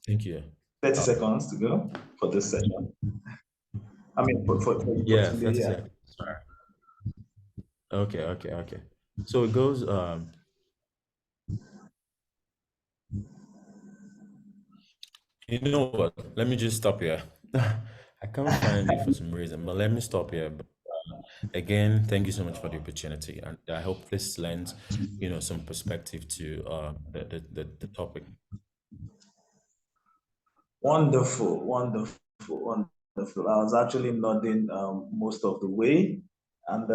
Thank you. 30 seconds to go for this session. I mean, for Yeah, Tunde, 30 yeah. seconds. Sorry. Okay. So it goes, you know what? Let me just stop here. I can't find it for some reason, but let me stop here. But, again, thank you so much for the opportunity, and I hope this lends, some perspective to the topic. Wonderful. I was actually nodding most of the way, and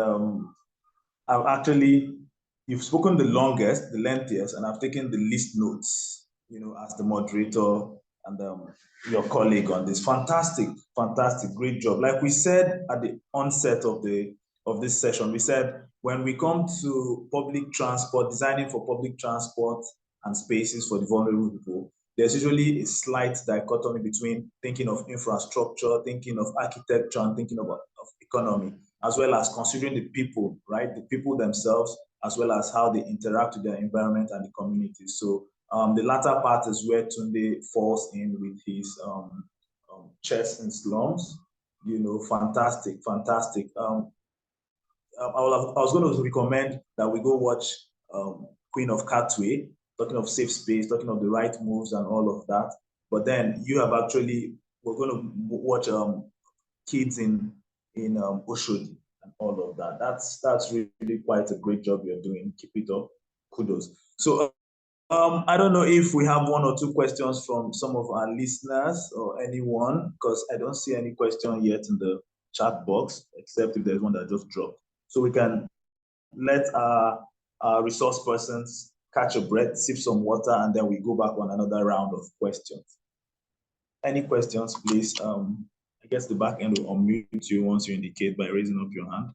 you've spoken the longest, the lengthiest, and I've taken the least notes, as the moderator and your colleague on this. Fantastic, great job. Like we said at the onset of this session, we said when we come to public transport, designing for public transport and spaces for the vulnerable people, there's usually a slight dichotomy between thinking of infrastructure, thinking of architecture, and thinking of economy, as well as considering the people, right? The people themselves, as well as how they interact with their environment and the community. So the latter part is where Tunde falls in with his chess in slums. Fantastic. I was going to recommend that we go watch Queen of Catway, talking of safe space, talking of the right moves and all of that. But then we're going to watch kids in Oshodi and all of that. That's really quite a great job you're doing. Keep it up. Kudos. So I don't know if we have one or two questions from some of our listeners or anyone, because I don't see any question yet in the chat box, except if there's one that just dropped. so we can let our resource persons catch a breath, sip some water, and then we go back on another round of questions. Any questions, please? I guess the back end will unmute you once you indicate by raising up your hand.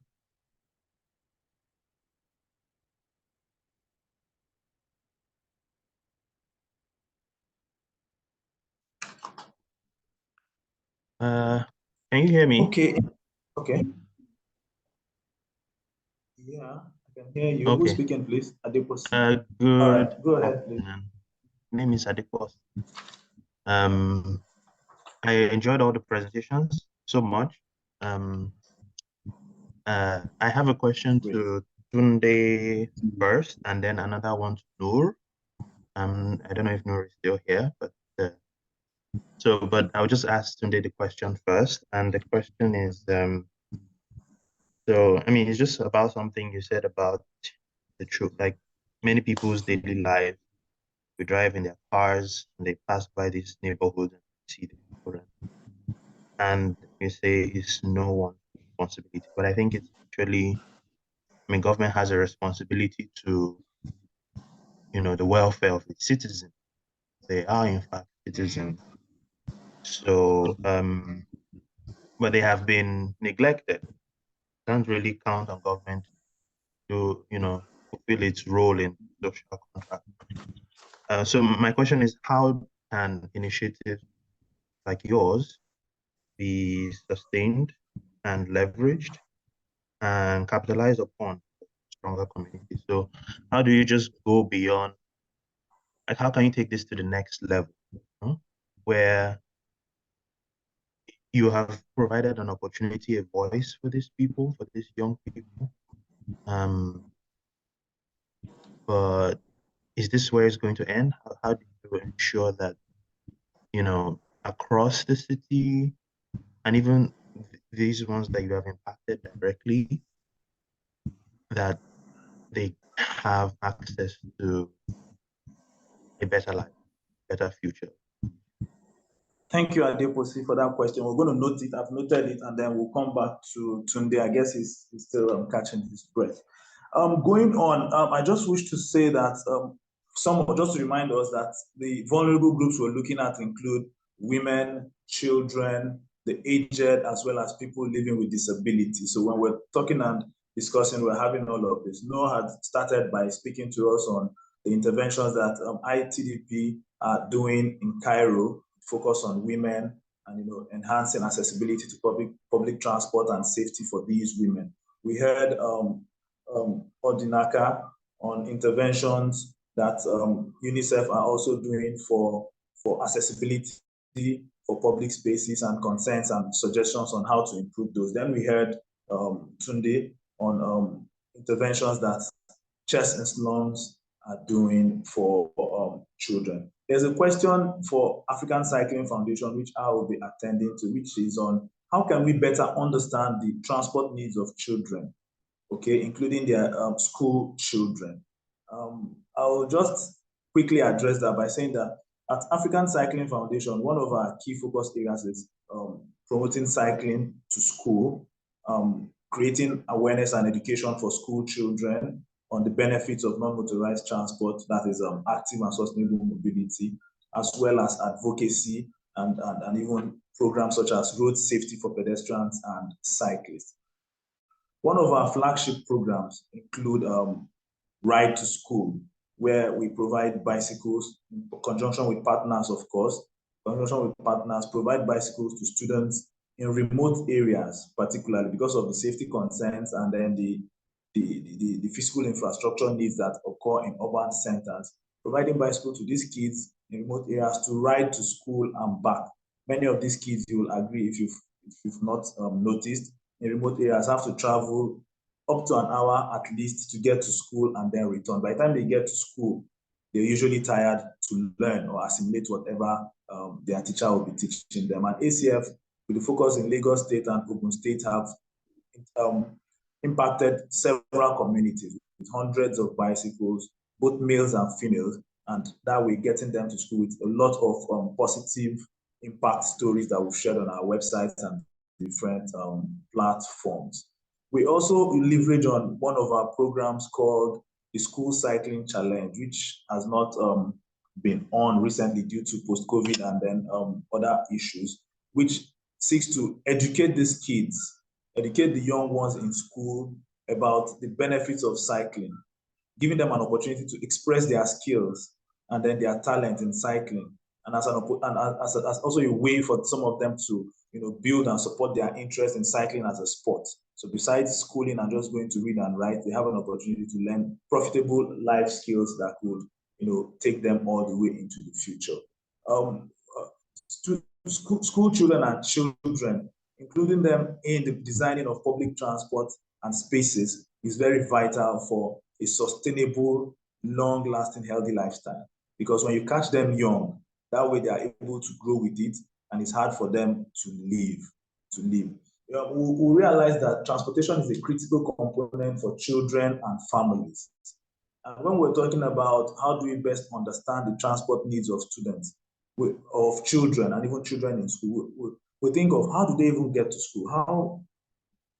Can you hear me? Okay. Okay. Yeah, I can hear you. Okay. Who's speaking, please? Adeposi. Good. All right, go ahead, please. My name is Adeposi. I enjoyed all the presentations so much. I have a question to Tunde first, and then another one to Noor. I don't know if Noor is still here, but but I'll just ask Tunde the question first, and the question is, so I mean, it's just about something you said about the truth, like many people's daily lives. We drive in their cars and they pass by this neighborhood and see the children. And you say it's no one's responsibility. But I think it's actually, I mean, government has a responsibility to, the welfare of its citizens. They are in fact citizens. So, but they have been neglected. Can't really count on government to, fulfill its role in social contract. So my question is, how can initiatives like yours be sustained and leveraged and capitalized upon stronger communities? So how do you just go beyond, like how can you take this to the next level, where you have provided an opportunity, a voice for these people, for these young people, but is this where it's going to end? How do you ensure that, across the city and even these ones that you have impacted directly, that they have access to a better life, better future? Thank you, Adeposi, for that question. We're going to note it. I've noted it, and then we'll come back to Tunde. I guess he's still catching his breath. Going on, I just wish to say that just to remind us that the vulnerable groups we're looking at include women, children, the aged, as well as people living with disability. So when we're talking and discussing, we're having all of this. Noah had started by speaking to us on the interventions that ITDP are doing in Cairo, focus on women and enhancing accessibility to public transport and safety for these women. We heard Odinaka on interventions that UNICEF are also doing for accessibility for public spaces and concerns and suggestions on how to improve those. Then we heard Tunde on interventions that Chess and Slums are doing for children. There's a question for African Cycling Foundation, which I will be attending to, which is on how can we better understand the transport needs of children, okay, including their school children. I'll just quickly address that by saying that at African Cycling Foundation, one of our key focus areas is promoting cycling to school, creating awareness and education for school children on the benefits of non-motorized transport, that is active and sustainable mobility, as well as advocacy and even programs such as road safety for pedestrians and cyclists. One of our flagship programs include Ride to School, where we provide bicycles in conjunction with partners, of course, provide bicycles to students in remote areas, particularly because of the safety concerns and then the physical infrastructure needs that occur in urban centers, providing bicycles to these kids in remote areas to ride to school and back. Many of these kids, you will agree, if you've not noticed, in remote areas have to travel up to an hour at least to get to school and then return. By the time they get to school, they're usually tired to learn or assimilate whatever their teacher will be teaching them. And ACF, with the focus in Lagos State and Ogun State, have impacted several communities with hundreds of bicycles, both males and females, and that way getting them to school with a lot of positive impact stories that we've shared on our website and different platforms. We also leverage on one of our programs called the School Cycling Challenge, which has not been on recently due to post-COVID and then other issues, which seeks to educate these kids, educate the young ones in school about the benefits of cycling, giving them an opportunity to express their skills and then their talent in cycling, and as also a way for some of them to build and support their interest in cycling as a sport. So besides schooling and just going to read and write, they have an opportunity to learn profitable life skills that could take them all the way into the future. School children and children, including them in the designing of public transport and spaces, is very vital for a sustainable, long-lasting, healthy lifestyle. Because when you catch them young, that way they are able to grow with it, and it's hard for them to leave. We realize that transportation is a critical component for children and families. And when we're talking about how do we best understand the transport needs of students, of children, and even children in school, we think of how do they even get to school? How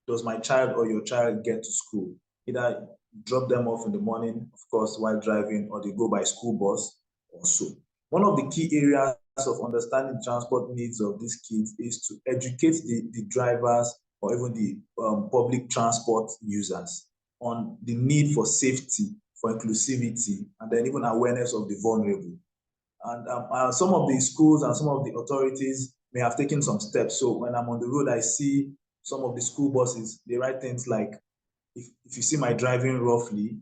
does my child or your child get to school? Either drop them off in the morning, of course, while driving, or they go by school bus or so. One of the key areas of understanding transport needs of these kids is to educate the drivers or even the public transport users on the need for safety, for inclusivity, and then even awareness of the vulnerable. And some of the schools and some of the authorities may have taken some steps. So when I'm on the road, I see some of the school buses, they write things like, if you see my driving roughly,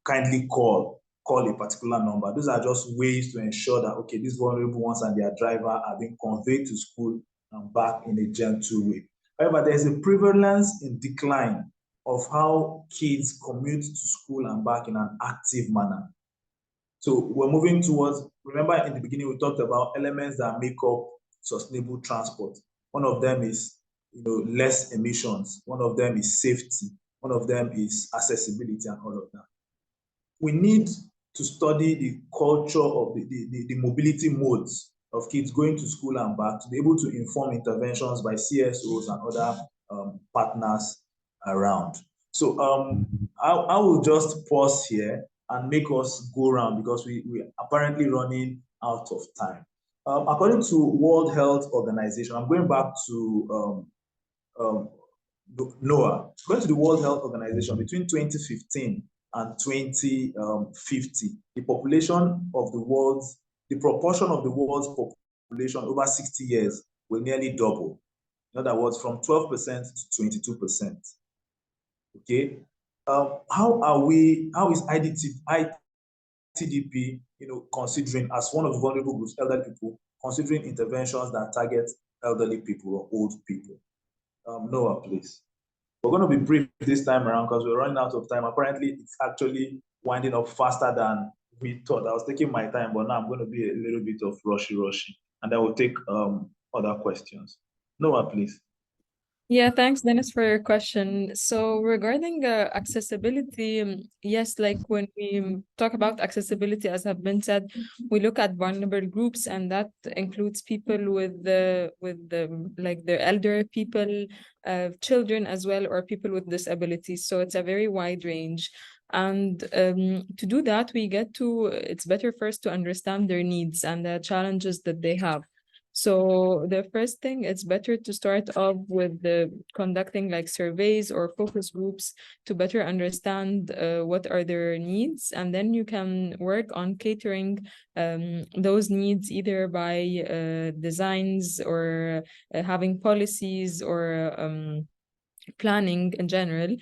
kindly call a particular number. Those are just ways to ensure that, okay, these vulnerable ones and their driver are being conveyed to school and back in a gentle way. However, there's a prevalence in decline of how kids commute to school and back in an active manner. So we're moving towards, remember in the beginning, we talked about elements that make up sustainable transport. One of them is less emissions. One of them is safety. One of them is accessibility and all of that. We need to study the culture of the mobility modes of kids going to school and back to be able to inform interventions by CSOs and other partners around. So I will just pause here and make us go around because we're apparently running out of time. According to World Health Organization, I'm going back to NOAA. According to the World Health Organization, between 2015 and 2050, the proportion of the world's population over 60 years will nearly double. In other words, from 12% to 22%. Okay, how is ITDP, considering, as one of the vulnerable groups, elderly people, considering interventions that target elderly people or old people? Noah, please. We're going to be brief this time around because we're running out of time. Apparently, it's actually winding up faster than we thought. I was taking my time, but now I'm going to be a little bit of rushy, and I will take other questions. Noah, please. Yeah, thanks, Dennis, for your question. So regarding accessibility, yes, like when we talk about accessibility, as have been said, we look at vulnerable groups, and that includes people with the like the elder people, children as well, or people with disabilities. So it's a very wide range. And to do that, it's better first to understand their needs and the challenges that they have. So the first thing, it's better to start off with conducting like surveys or focus groups to better understand what are their needs, and then you can work on catering those needs either by designs or having policies or planning in general.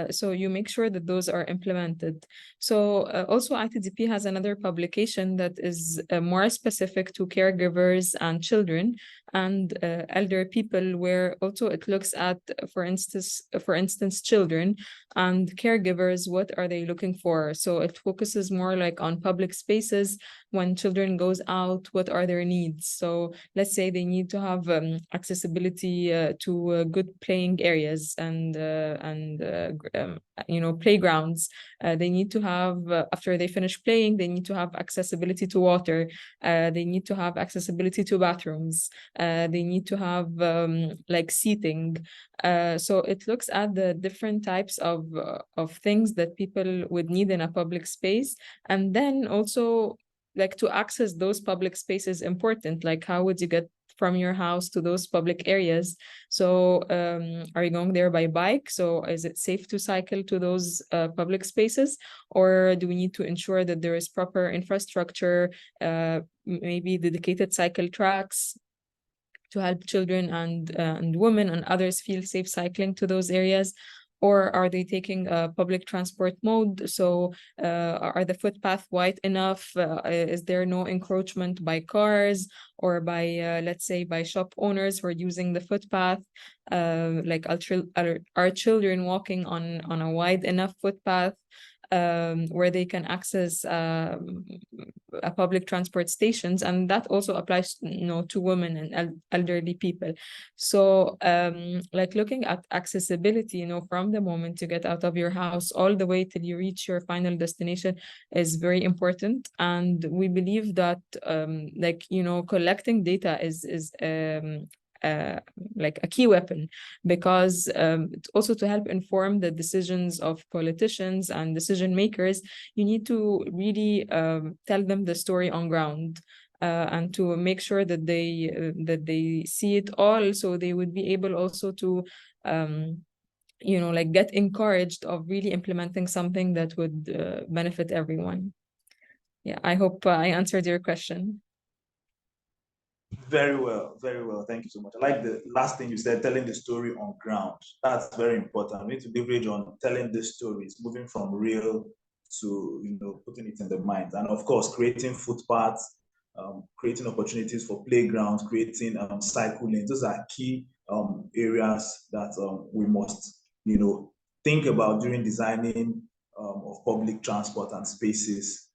So you make sure that those are implemented. So also ITDP has another publication that is more specific to caregivers and children and elder people, where also it looks at, for instance, children and caregivers, what are they looking for? So it focuses more like on public spaces. When children goes out, what are their needs? So let's say they need to have accessibility to good playing areas and and playgrounds. They need to have, after they finish playing, they need to have accessibility to water. They need to have accessibility to bathrooms. They need to have like seating. So it looks at the different types of things that people would need in a public space, and then also like to access those public spaces important. Like how would you get from your house to those public areas? So are you going there by bike? So is it safe to cycle to those public spaces? Or do we need to ensure that there is proper infrastructure, maybe dedicated cycle tracks to help children and women and others feel safe cycling to those areas? Or are they taking a public transport mode? So are the footpath wide enough? Is there no encroachment by cars or by, let's say, by shop owners who are using the footpath? Like are children walking on a wide enough footpath where they can access public transport stations? And that also applies, to women and elderly people. So like looking at accessibility, from the moment you get out of your house all the way till you reach your final destination is very important. And we believe that collecting data is like a key weapon, because it's also to help inform the decisions of politicians and decision makers. You need to really tell them the story on ground, and to make sure that they see it all, so they would be able also to like get encouraged of really implementing something that would benefit everyone. Yeah, I hope I answered your question. Very well, very well. Thank you so much. I like the last thing you said, telling the story on ground. That's very important. We need to leverage on telling the stories, moving from real to putting it in the minds. And of course, creating footpaths, creating opportunities for playgrounds, creating cycle lanes. Those are key areas that we must think about during designing of public transport and spaces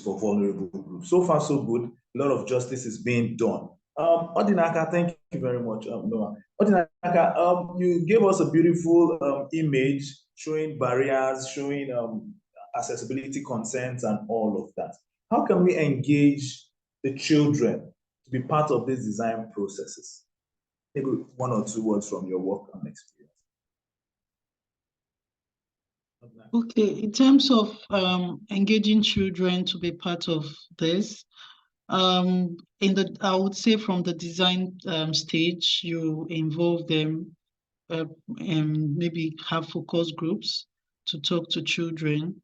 for vulnerable groups. So far, so good. A lot of justice is being done. Odinaka, thank you very much, Noah. Odinaka, you gave us a beautiful image showing barriers, showing accessibility concerns and all of that. How can we engage the children to be part of these design processes? Maybe one or two words from your work and experience. Okay, in terms of engaging children to be part of this, I would say from the design stage, you involve them and maybe have focus groups to talk to children,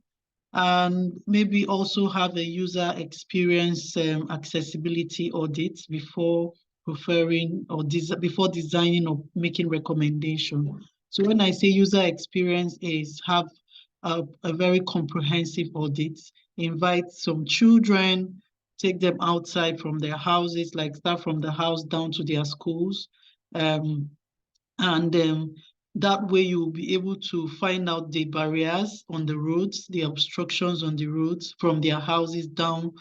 and maybe also have a user experience accessibility audit before preferring or before designing or making recommendation. So when I say user experience, is have a very comprehensive audit, invite some children, take them outside from their houses, like start from the house down to their schools. And that way you'll be able to find out the barriers on the roads, the obstructions on the roads from their houses down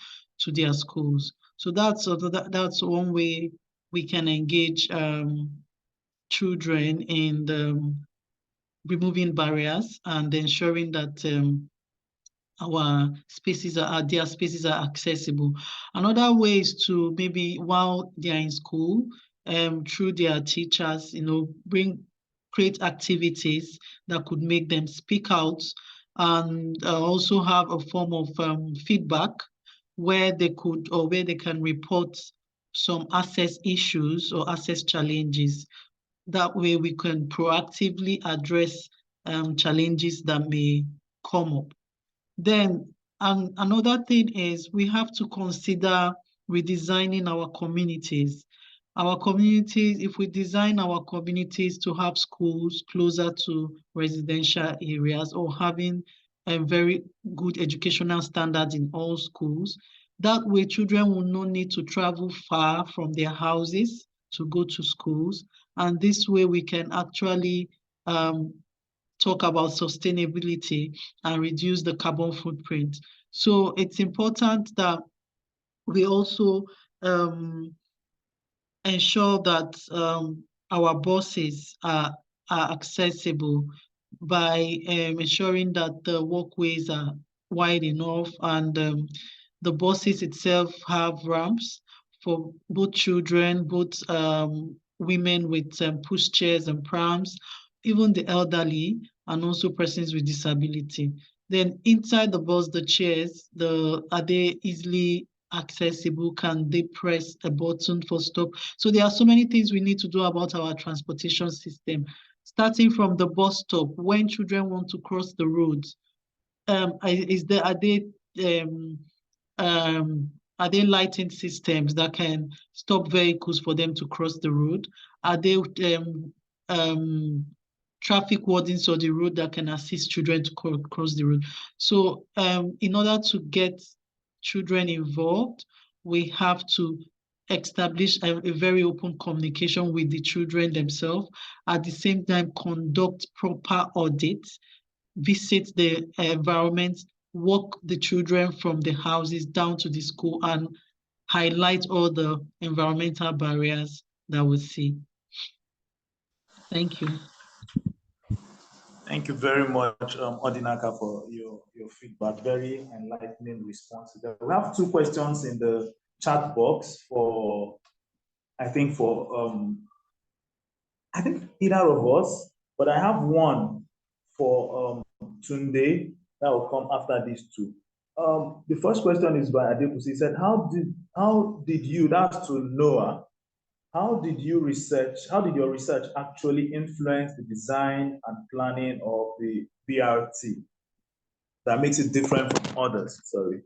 to their schools. So that's one way we can engage children in removing barriers and ensuring that their spaces are accessible. Another way is to maybe while they're in school, through their teachers, create activities that could make them speak out, and also have a form of feedback where they can report some access issues or access challenges. That way we can proactively address challenges that may come up. Then another thing is we have to consider redesigning our communities. If we design our communities to have schools closer to residential areas or having a very good educational standards in all schools, that way children will not need to travel far from their houses to go to schools. And this way we can actually talk about sustainability and reduce the carbon footprint. So it's important that we also ensure that our buses are accessible. by ensuring that the walkways are wide enough, and the buses itself have ramps for both children, both women with pushchairs and prams, even the elderly, and also persons with disability. Then inside the bus, the chairs, are they easily accessible? Can they press a button for stop? So there are so many things we need to do about our transportation system, starting from the bus stop when children want to cross the road. Um, are there lighting systems that can stop vehicles for them to cross the road? Are there traffic wardens on the road that can assist children to cross the road? So in order to get children involved, we have to establish a very open communication with the children themselves. At the same time, conduct proper audits, visit the environment, walk the children from the houses down to the school, and highlight all the environmental barriers that we see. Thank you. Thank you very much, Odinaka, for your feedback. Very enlightening responses. We have two questions in the chat box for, I think either of us, but I have one for Tunde that will come after these two. The first question is by Adepusi. He said, how did you, that's to Noah, how did your research actually influence the design and planning of the BRT that makes it different from others? Sorry.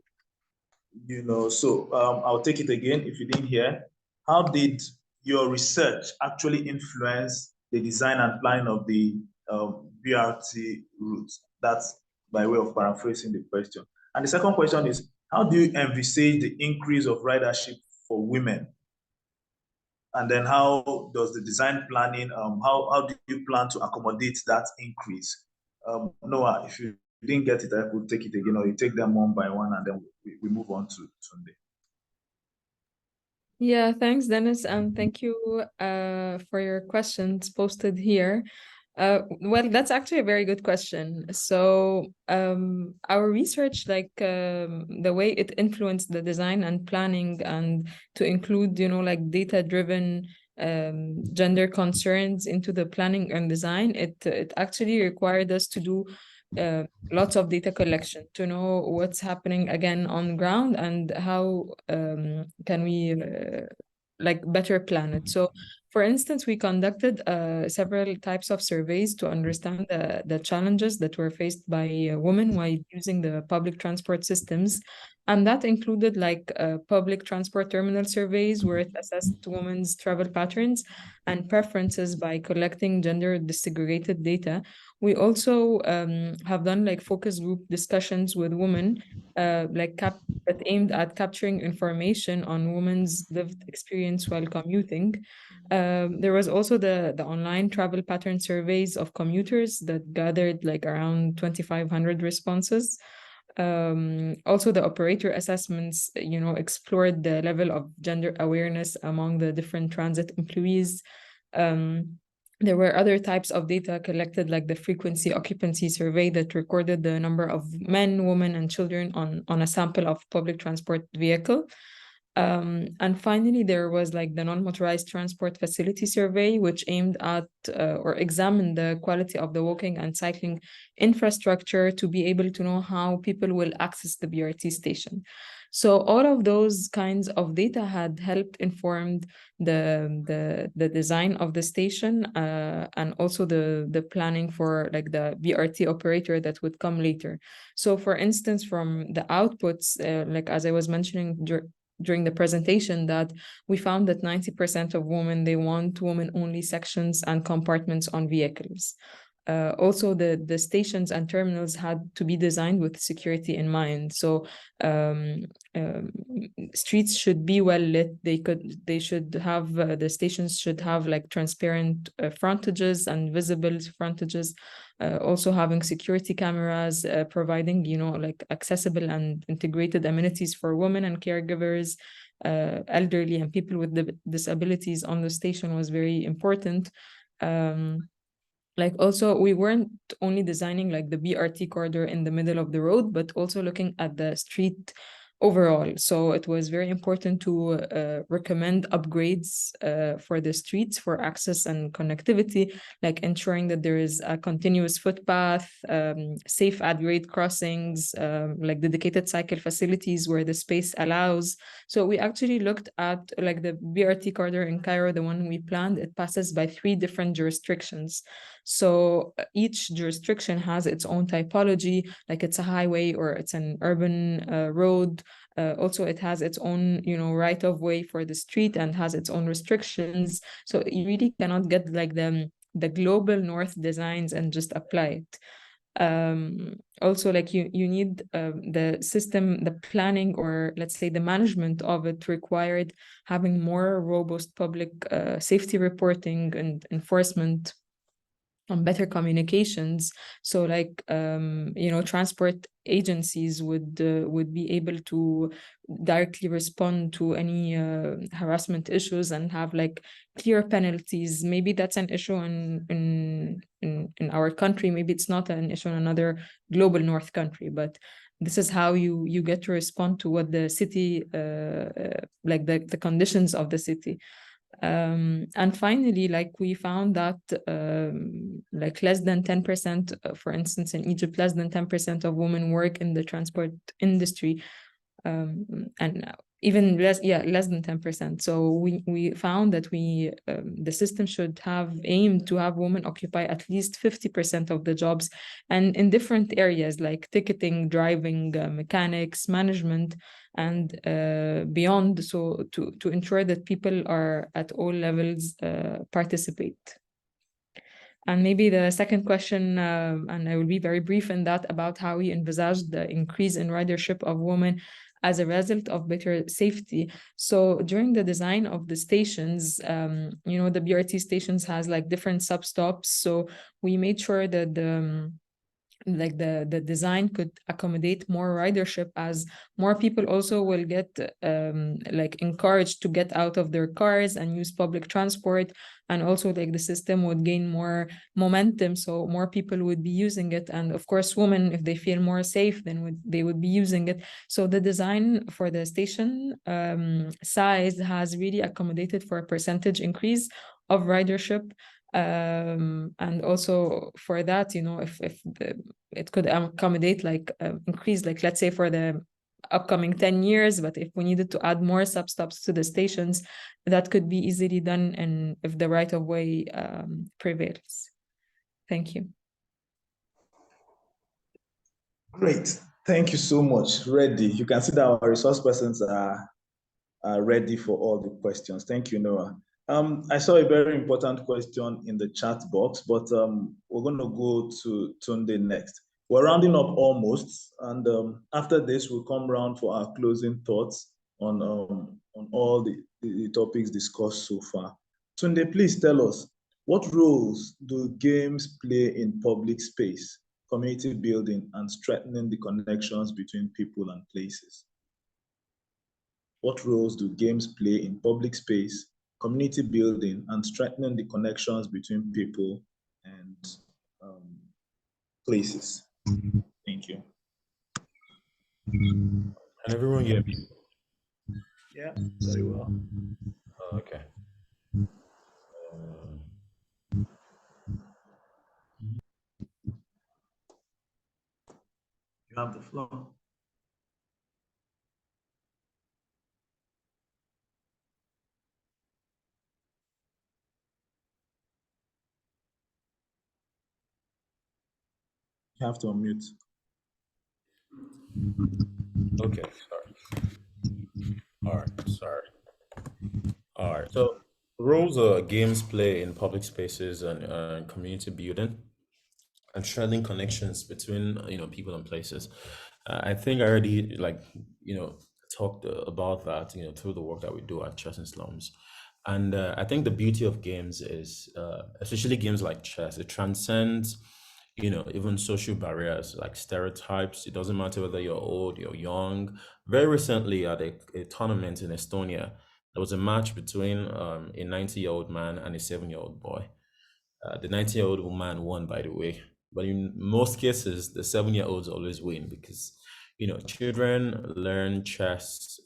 So I'll take it again if you didn't hear. How did your research actually influence the design and planning of the BRT routes? That's by way of paraphrasing the question. And the second question is, how do you envisage the increase of ridership for women? And then how does the design planning, how do you plan to accommodate that increase? Noah, if you didn't get it, I could take it again, or you take them one by one and then we move on to Sunday. Yeah, thanks, Dennis, and thank you for your questions posted here. Well, that's actually a very good question. So our research, the way it influenced the design and planning, and to include, like data-driven gender concerns into the planning and design, it actually required us to do lots of data collection to know what's happening again on ground and how can we better plan it. So for instance, we conducted several types of surveys to understand the challenges that were faced by women while using the public transport systems. And that included public transport terminal surveys where it assessed women's travel patterns and preferences by collecting gender disaggregated data. We also have done focus group discussions with women that aimed at capturing information on women's lived experience while commuting. There was also the online travel pattern surveys of commuters that gathered around 2,500 responses. Also, the operator assessments, explored the level of gender awareness among the different transit employees. There were other types of data collected, like the frequency occupancy survey that recorded the number of men, women, and children on a sample of public transport vehicle. And finally, there was the non-motorized transport facility survey, which aimed at or examined the quality of the walking and cycling infrastructure to be able to know how people will access the BRT station. So all of those kinds of data had helped informed the design of the station and also the planning for the BRT operator that would come later. So for instance, from the outputs, as I was mentioning during the presentation, that we found that 90% of women, they want women-only sections and compartments on vehicles. Also, the stations and terminals had to be designed with security in mind. So streets should be well lit. They should have the stations should have transparent frontages and visible frontages. Also having security cameras, providing accessible and integrated amenities for women and caregivers, elderly and people with disabilities on the station was very important. like also we weren't only designing like the BRT corridor in the middle of the road, but also looking at the street overall. So it was very important to recommend upgrades for the streets for access and connectivity, like ensuring that there is a continuous footpath, safe at-grade crossings, like dedicated cycle facilities where the space allows. So we actually looked at like the BRT corridor in Cairo, the one we planned. It passes by 3 different jurisdictions. So each jurisdiction has its own typology, like it's a highway or it's an urban road. Also, it has its own, right of way for the street and has its own restrictions. So you really cannot get like the global north designs and just apply it. Also, like you need the system, the planning, or let's say the management of it required having more robust public safety reporting and enforcement on better communications. So like transport agencies would be able to directly respond to any harassment issues and have like clear penalties. Maybe that's an issue in our country, maybe it's not an issue in another global north country, but this is how you get to respond to what the city like the conditions of the city. And finally, like we found that like less than 10%, for instance, in Egypt, less than 10% of women work in the transport industry. And even less, less than 10%. So we found that the system should have aimed to have women occupy at least 50% of the jobs, and in different areas like ticketing, driving, mechanics, management, and beyond. So to ensure that people are at all levels participate. And maybe the second question, and I will be very brief in that, about how we envisage the increase in ridership of women as a result of better safety. So during the design of the stations, the BRT stations has like different sub-stops. So we made sure that the design could accommodate more ridership, as more people also will get like encouraged to get out of their cars and use public transport, and also like the system would gain more momentum, so more people would be using it, and of course women, if they feel more safe, then they would be using it. So the design for the station size has really accommodated for a percentage increase of ridership. And also for that, if it could accommodate like increase, like let's say for the upcoming 10 years, but if we needed to add more sub-stops to the stations, that could be easily done, and if the right of way prevails. Thank you. Great. Thank you so much. Ready. You can see that our resource persons are ready for all the questions. Thank you, Noah. I saw a very important question in the chat box, but we're going to go to Tunde next. We're rounding up almost, and after this, we'll come round for our closing thoughts on all the topics discussed so far. Tunde, please tell us, what roles do games play in public space, community building, and strengthening the connections between people and places? What roles do games play in public space, community building, and strengthening the connections between people and places? Thank you. Can everyone hear me? Yeah, very well. Okay. You have the floor. You have to unmute. Okay, sorry. All right, sorry. All right. So roles games play in public spaces and community building and strengthening connections between people and places. I think I already talked about that through the work that we do at Chess and Slums. And I think the beauty of games is, especially games like chess, it transcends even social barriers like stereotypes. It doesn't matter whether you're old, you're young. Very recently at a tournament in Estonia, there was a match between a 90-year-old man and a 7-year-old boy. The 19-year-old woman won, by the way. But in most cases, the 7-year-olds always win because, children learn chess,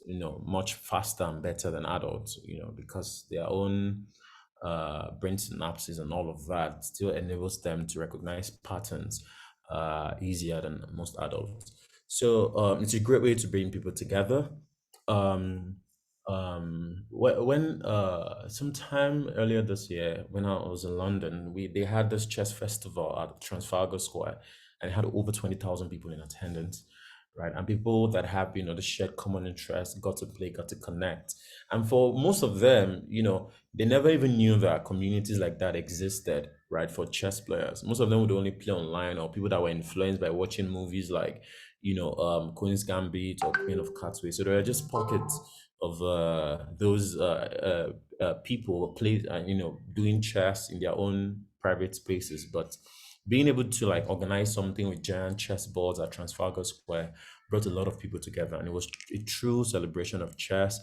much faster and better than adults, because their own brain synapses and all of that still enables them to recognize patterns easier than most adults. So it's a great way to bring people together. Um, when sometime earlier this year, when I was in London, they had this chess festival at Trafalgar Square, and it had over 20,000 people in attendance, right? And people that have, the shared common interest got to play, got to connect. And for most of them, they never even knew that communities like that existed, right? For chess players, most of them would only play online, or people that were influenced by watching movies like, Queen's Gambit or Queen of Catway. So there are just pockets of those people play, doing chess in their own private spaces, but being able to like organize something with giant chess boards at Trafalgar Square brought a lot of people together, and it was a true celebration of chess.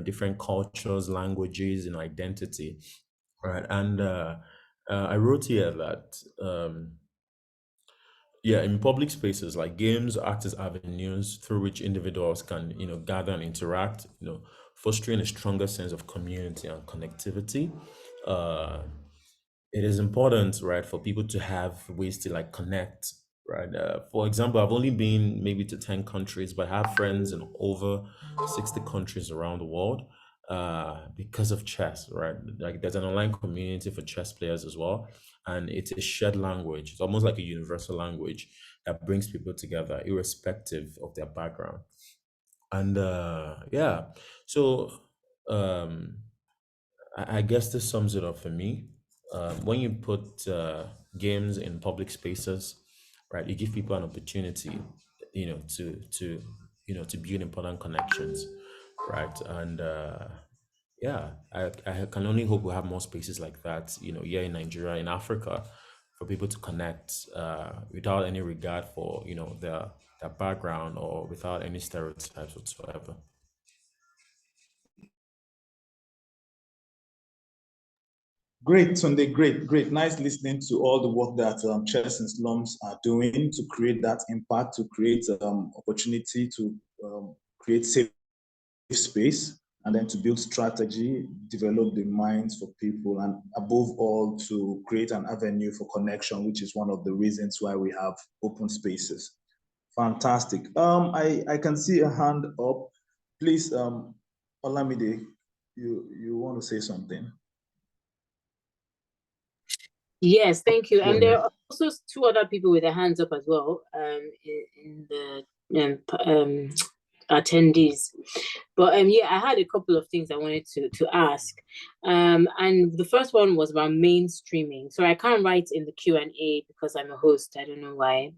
Different cultures, languages, and identity, right? And I wrote here that in public spaces, like games act as avenues through which individuals can, gather and interact, fostering a stronger sense of community and connectivity. Uh, it is important, right, for people to have ways to like connect, right? For example, I've only been maybe to 10 countries, but I have friends in over 60 countries around the world because of chess, right? Like there's an online community for chess players as well. And it's a shared language. It's almost like a universal language that brings people together, irrespective of their background. And so um, I guess this sums it up for me. When you put games in public spaces, right, you give people an opportunity, to build important connections, right? And I can only hope we have more spaces like that, here in Nigeria, in Africa, for people to connect without any regard for, their background, or without any stereotypes whatsoever. Great, Sunday. Great, great. Nice listening to all the work that Chess in Slums are doing to create that impact, to create opportunity, to create safe space, and then to build strategy, develop the minds for people, and above all, to create an avenue for connection, which is one of the reasons why we have open spaces. Fantastic. I can see a hand up. Please, Olamide, you want to say something? Yes, thank you. And Yeah. there are also two other people with their hands up as well, in the attendees. But I had a couple of things I wanted to ask. And the first one was about mainstreaming. So I can't write in the Q&A because I'm a host. I don't know why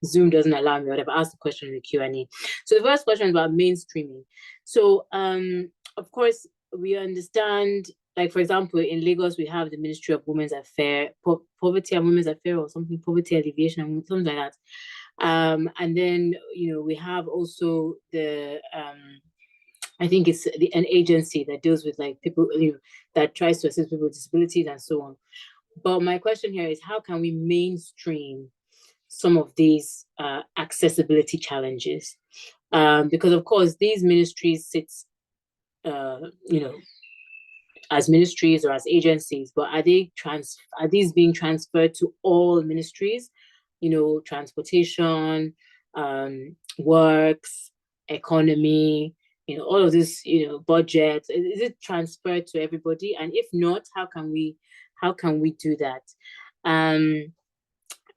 Zoom doesn't allow me, but I've asked the question in the Q&A. So the first question is about mainstreaming. So of course, we understand, like, for example, in Lagos, we have the Ministry of Women's Affairs, Poverty and Women's Affairs, or something, Poverty Alleviation, something like that. And then, we have also the, I think it's an agency that deals with like people, that tries to assist people with disabilities and so on. But my question here is, how can we mainstream some of these accessibility challenges? Because of course, these ministries sit, as ministries or as agencies, but are these being transferred to all ministries? Transportation, works, economy, all of this, budget. Is it transferred to everybody? And if not, how can we do that? And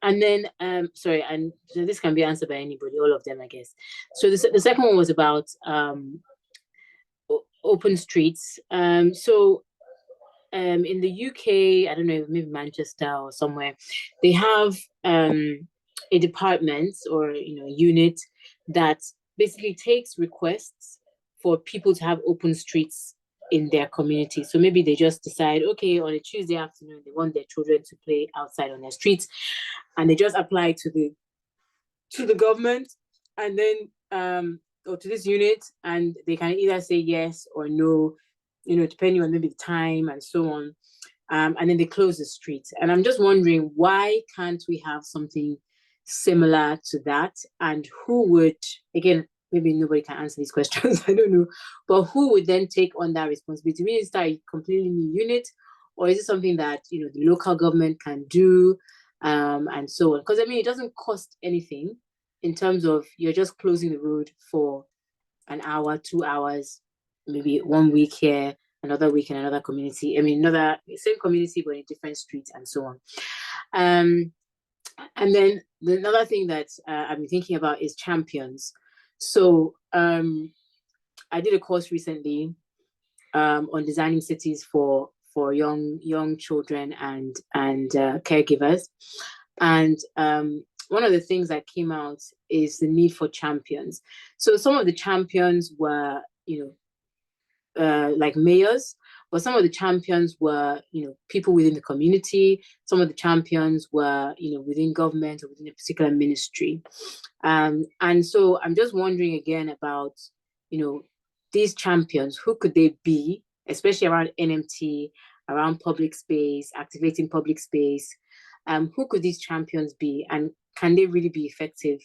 then, sorry, and so this can be answered by anybody, all of them, I guess. So the second one was about open streets. So in the UK, I don't know, maybe Manchester or somewhere, they have a department or a unit that basically takes requests for people to have open streets in their community. So maybe they just decide, okay, on a Tuesday afternoon, they want their children to play outside on their streets, and they just apply to the government, and then or to this unit, and they can either say yes or no, depending on maybe the time and so on. and then they close the street. And I'm just wondering, why can't we have something similar to that? And who would, again, maybe nobody can answer these questions, I don't know, but who would then take on that responsibility? We start a completely new unit, or is it something that, you know, the local government can do, and so on? Because I mean, it doesn't cost anything in terms of you're just closing the road for an hour, 2 hours, maybe 1 week here, another week in another community. I mean, another same community but in different streets and so on. And then another thing that I've been thinking about is champions. So I did a course recently on designing cities for young children and caregivers, and one of the things that came out is the need for champions. So some of the champions were, you know, like mayors, but some of the champions were, you know, people within the community. Some of the champions were, you know, within government or within a particular ministry. And so I'm just wondering again about, you know, these champions, who could they be, especially around NMT, around public space, activating public space. Who could these champions be, and can they really be effective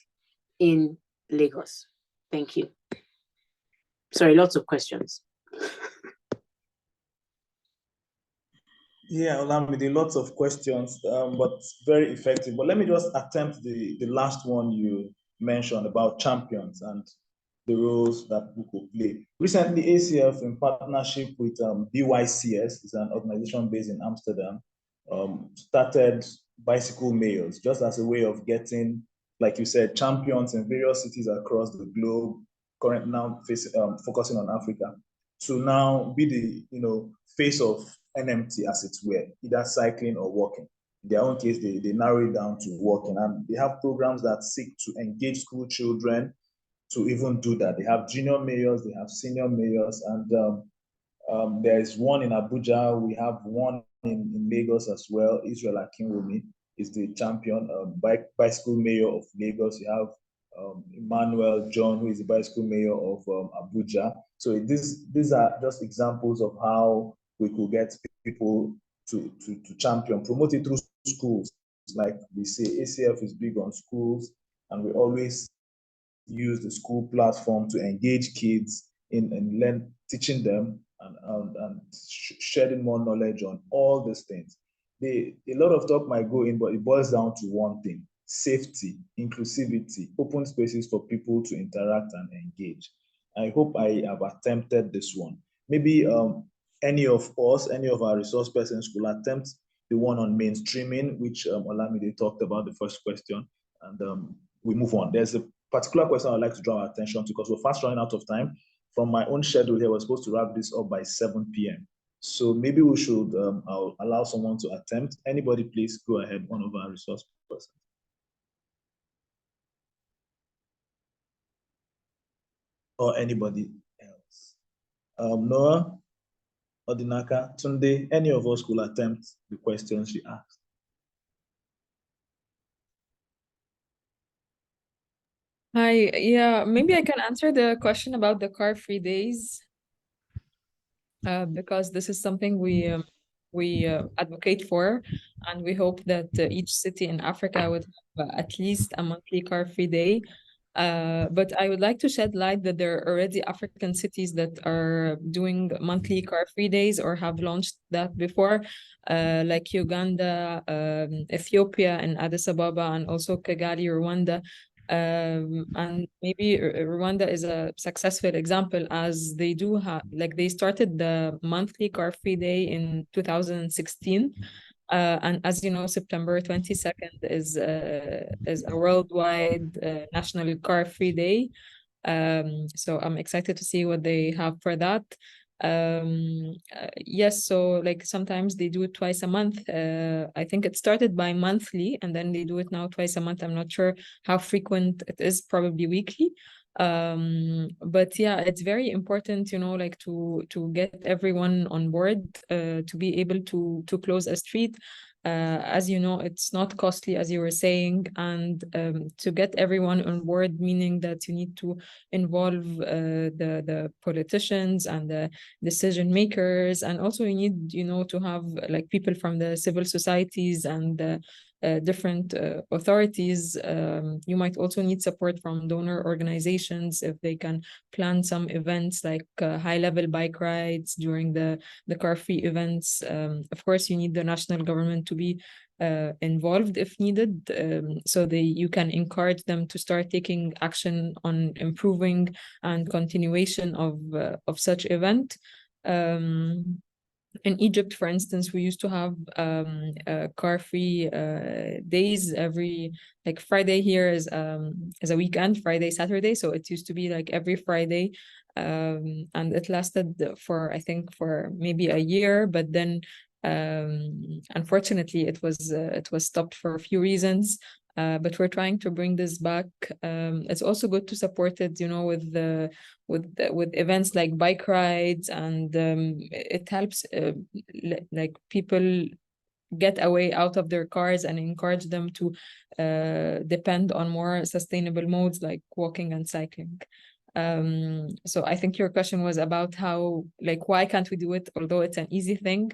in Lagos? Thank you. Sorry, lots of questions. Yeah, Olamide, lots of questions, but very effective. But let me just attempt the last one you mentioned about champions and the roles that we could play. Recently, ACF, in partnership with BYCS, is an organization based in Amsterdam, started bicycle mayors, just as a way of getting, like you said, champions in various cities across the globe, currently now focusing on Africa, to now be the, you know, face of NMT, as it were, either cycling or walking. In their own case, they narrow it down to walking, and they have programs that seek to engage school children to even do that. They have junior mayors, they have senior mayors, and there is one in Abuja. We have one in Lagos as well. Israel Akinwumi is the champion bicycle mayor of Lagos. You have Emmanuel John, who is the bicycle mayor of Abuja. So these are just examples of how we could get people to champion, promote it through schools. Like we say, ACF is big on schools, and we always use the school platform to engage kids in teaching them and shedding more knowledge on all these things. A lot of talk might go in, but it boils down to one thing: safety, inclusivity, open spaces for people to interact and engage. I hope I have attempted this one. Maybe any of us, any of our resource persons could attempt the one on mainstreaming, which Olamide talked about, the first question, and we move on. There's a particular question I'd like to draw our attention to, because we're fast running out of time. From my own schedule here, we're supposed to wrap this up by 7 p.m. So maybe we should I'll allow someone to attempt. Anybody, please go ahead, one of our resource persons. Or anybody else. Noah, Odinaka, Tunde, any of us could attempt the questions she asked. Hi, yeah, maybe I can answer the question about the car-free days, because this is something we advocate for, and we hope that each city in Africa would have at least a monthly car-free day. But I would like to shed light that there are already African cities that are doing monthly car-free days or have launched that before, like Uganda, Ethiopia, and Addis Ababa, and also Kigali, Rwanda. And maybe Rwanda is a successful example, as they do have, like, they started the monthly car-free day in 2016. And as you know, September 22nd is a worldwide national car-free day. So I'm excited to see what they have for that. Yes, so like sometimes they do it twice a month. I think it started by monthly, and then they do it now twice a month. I'm not sure how frequent it is, probably weekly. But yeah, it's very important, you know, like to get everyone on board, to be able to close a street. As you know, it's not costly, as you were saying, and to get everyone on board, meaning that you need to involve the politicians and the decision makers, and also you need, to have like people from the civil societies and different authorities. You might also need support from donor organizations if they can plan some events like high-level bike rides during the car-free events. Of course, you need the national government to be involved if needed, so you can encourage them to start taking action on improving and continuation of such event. In Egypt, for instance, we used to have car-free days every, like Friday here is a weekend, Friday, Saturday. So it used to be like every Friday, and it lasted for, I think, for maybe a year, but then unfortunately it was stopped for a few reasons. But we're trying to bring this back. It's also good to support it, with events like bike rides, and it helps like people get away out of their cars and encourage them to depend on more sustainable modes like walking and cycling. So I think your question was about why can't we do it, although it's an easy thing.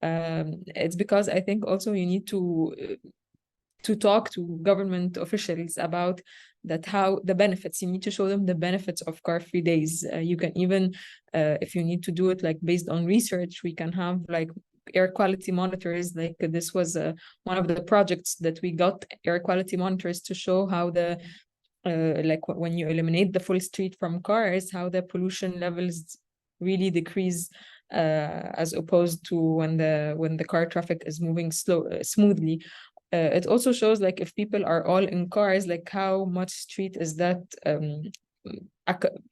It's because I think also you need to talk to government officials about that, how the benefits, you need to show them the benefits of car-free days. You can even, if you need to do it like based on research, we can have like air quality monitors. Like this was one of the projects that we got, air quality monitors, to show how like when you eliminate the full street from cars, how the pollution levels really decrease as opposed to when the car traffic is moving smoothly. It also shows like if people are all in cars, like how much street is that,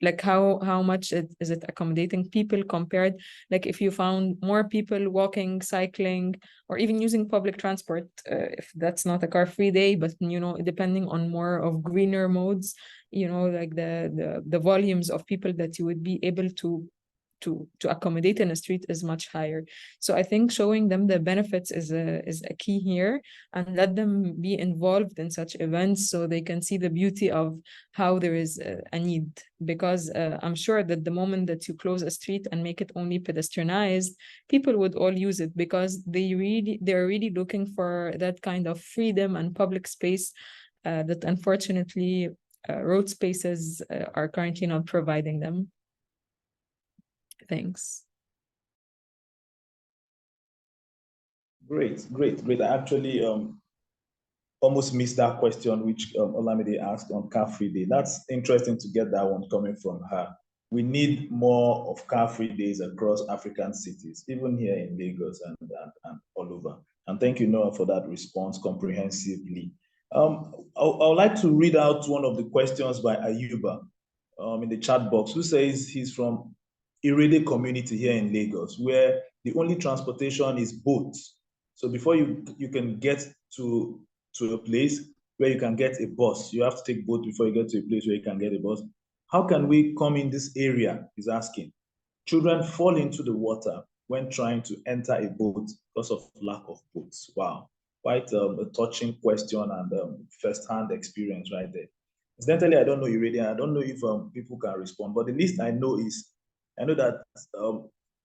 like how much is it accommodating people compared, like if you found more people walking, cycling, or even using public transport, if that's not a car-free day, but depending on more of greener modes, like the volumes of people that you would be able to accommodate in a street is much higher. So I think showing them the benefits is a key here, and let them be involved in such events so they can see the beauty of how there is a need. Because I'm sure that the moment that you close a street and make it only pedestrianized, people would all use it, because they're really looking for that kind of freedom and public space that unfortunately road spaces are currently not providing them. Thanks. Great. I actually almost missed that question which Olamide asked on car-free day. That's interesting to get that one coming from her. We need more of car-free days across African cities, even here in Lagos and all over. And thank you, Noah, for that response comprehensively. I would like to read out one of the questions by Ayuba in the chat box, who says he's from Irede community here in Lagos, where the only transportation is boats. So before you can get to a place where you can get a bus, you have to take boat before you get to a place where you can get a bus. How can we come in this area, he's asking. Children fall into the water when trying to enter a boat because of lack of boats. Wow, quite a touching question and first-hand experience right there. Incidentally, I don't know you really, I don't know if people can respond, but the least I know that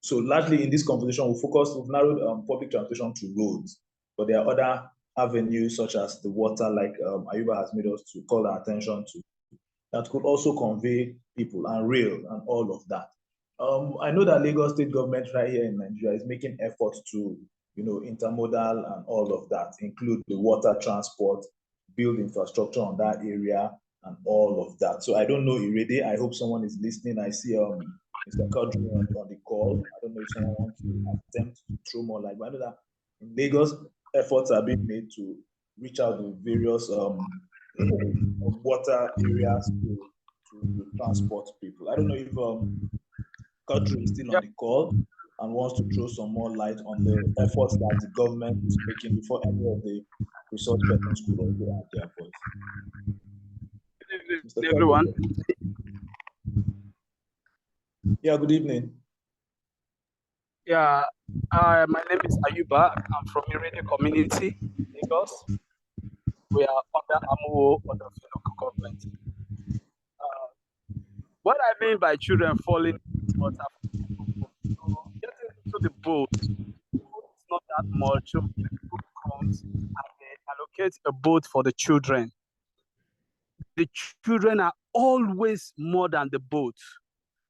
so largely in this conversation, we've narrowed public transportation to roads, but there are other avenues such as the water, like Ayuba has made us to call our attention to, that could also convey people, and rail and all of that. I know that Lagos state government right here in Nigeria is making efforts to, intermodal and all of that, include the water transport, build infrastructure on that area and all of that. So I don't know, Irede, I hope someone is listening. I see Mr. Kadri on the call. I don't know if someone wants to attempt to throw more light, but I know that in Lagos, efforts are being made to reach out to various water areas to transport people. I don't know if Kadri is still on the call and wants to throw some more light on the efforts that the government is making before any of the resource persons could also add their voice. Good evening, everyone. Yeah, good evening. Yeah, my name is Ayuba. I'm from Irene community, Lagos. We are under AMO under the local government. What I mean by children falling into water, so getting into the boat, it's not that much. So the people comes and they allocate a boat for the children. The children are always more than the boat.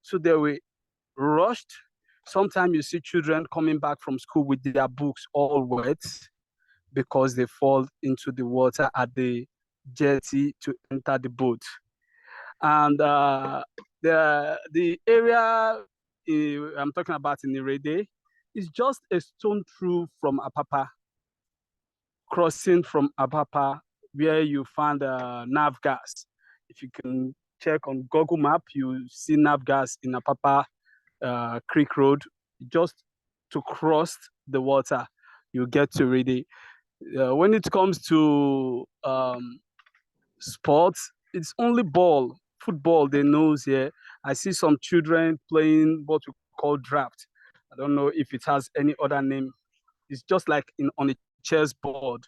So they were rushed. Sometimes you see children coming back from school with their books all wet because they fall into the water at the jetty to enter the boat. And the area I'm talking about in Irede is just a stone throw from Apapa, crossing from Apapa, where you find nav gas. If you can check on Google Map, you see nav gas in Apapa Creek Road. Just to cross the water, you get to Irede. When it comes to sports, it's only ball, football they knows here. I see some children playing what we call draft. I don't know if it has any other name. It's just like on a chess board.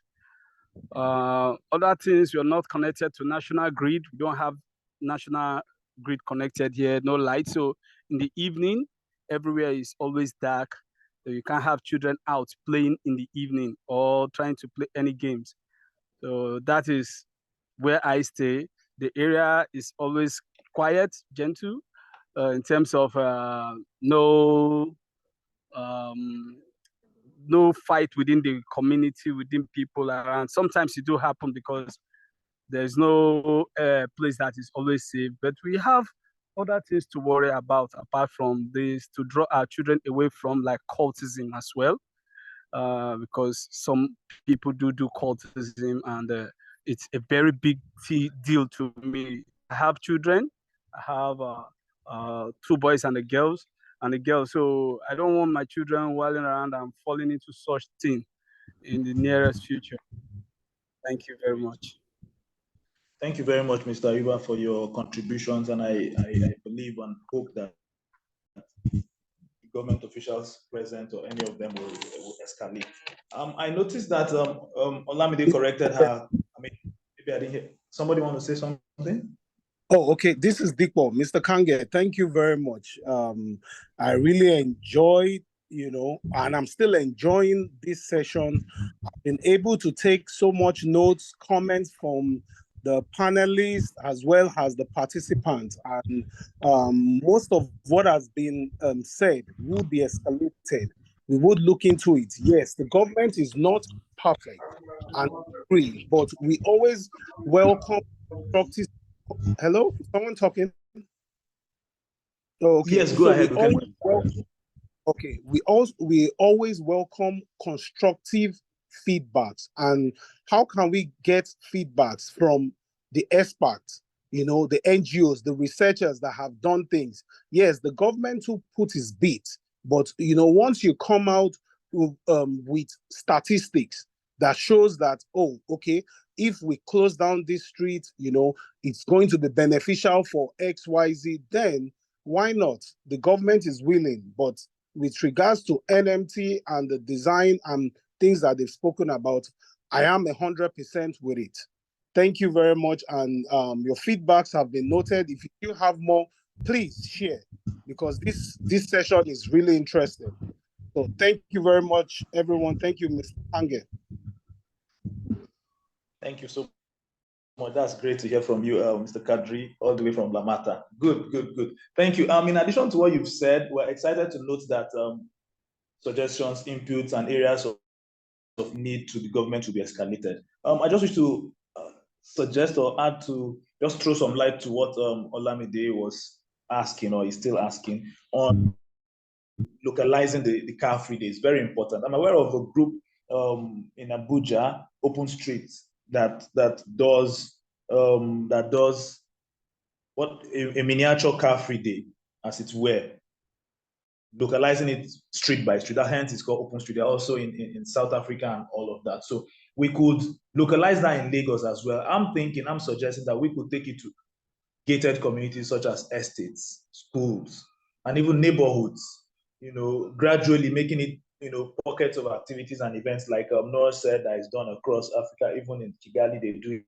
Other things, you're not connected to national grid. We don't have national grid connected here, no light. So in the evening, everywhere is always dark. So you can't have children out playing in the evening or trying to play any games. So that is where I stay. The area is always quiet, gentle, in terms of no fight within the community, within people around. Sometimes it do happen because there's no place that is always safe, but we have other things to worry about apart from this to draw our children away from, like cultism as well, because some people do cultism, and it's a very big deal to me. I have children. I have two boys and a girl. So I don't want my children whiling around and falling into such thing in the nearest future. Thank you very much. Thank you very much, Mr. Ayuba, for your contributions, and I believe and hope that government officials present or any of them will escalate. I noticed that Olamide corrected her. I mean, maybe I didn't hear. Somebody want to say something? Oh, okay. This is Dikbo. Mr. Kange, thank you very much. I really enjoyed, and I'm still enjoying this session. I've been able to take so much notes, comments from the panelists as well as the participants. And most of what has been said would be escalated. We would look into it. Yes, the government is not perfect and free, but we always welcome constructive. Hello, is someone talking? Oh, okay. Yes, go ahead. We always welcome constructive feedbacks. And how can we get feedbacks from the experts, the NGOs, the researchers that have done things? Yes, the government will put its bit, but once you come out with statistics that shows that, oh, okay, if we close down this street, it's going to be beneficial for XYZ, then why not? The government is willing. But with regards to NMT and the design and things that they've spoken about, I am 100% with it. Thank you very much. And your feedbacks have been noted. If you have more, please share, because this session is really interesting. So thank you very much, everyone. Thank you, Mr. Pange. Thank you so much. That's great to hear from you, Mr. Kadri, all the way from Lamata. Good. Thank you. In addition to what you've said, we're excited to note that suggestions, inputs, and areas of need to the government will be escalated. I just wish to suggest or add to just throw some light to what Olamide was asking, or is still asking, on localizing the car-free days. Very important. I'm aware of a group in Abuja, Open Streets, that does what a miniature car-free day, as it were, localizing it street by street. That hence it's called Open Street. They're also in South Africa and all of that. So we could localize that in Lagos as well. I'm suggesting that we could take it to gated communities such as estates, schools, and even neighborhoods. gradually making it, pockets of activities and events like Noah said that is done across Africa. Even in Kigali, they do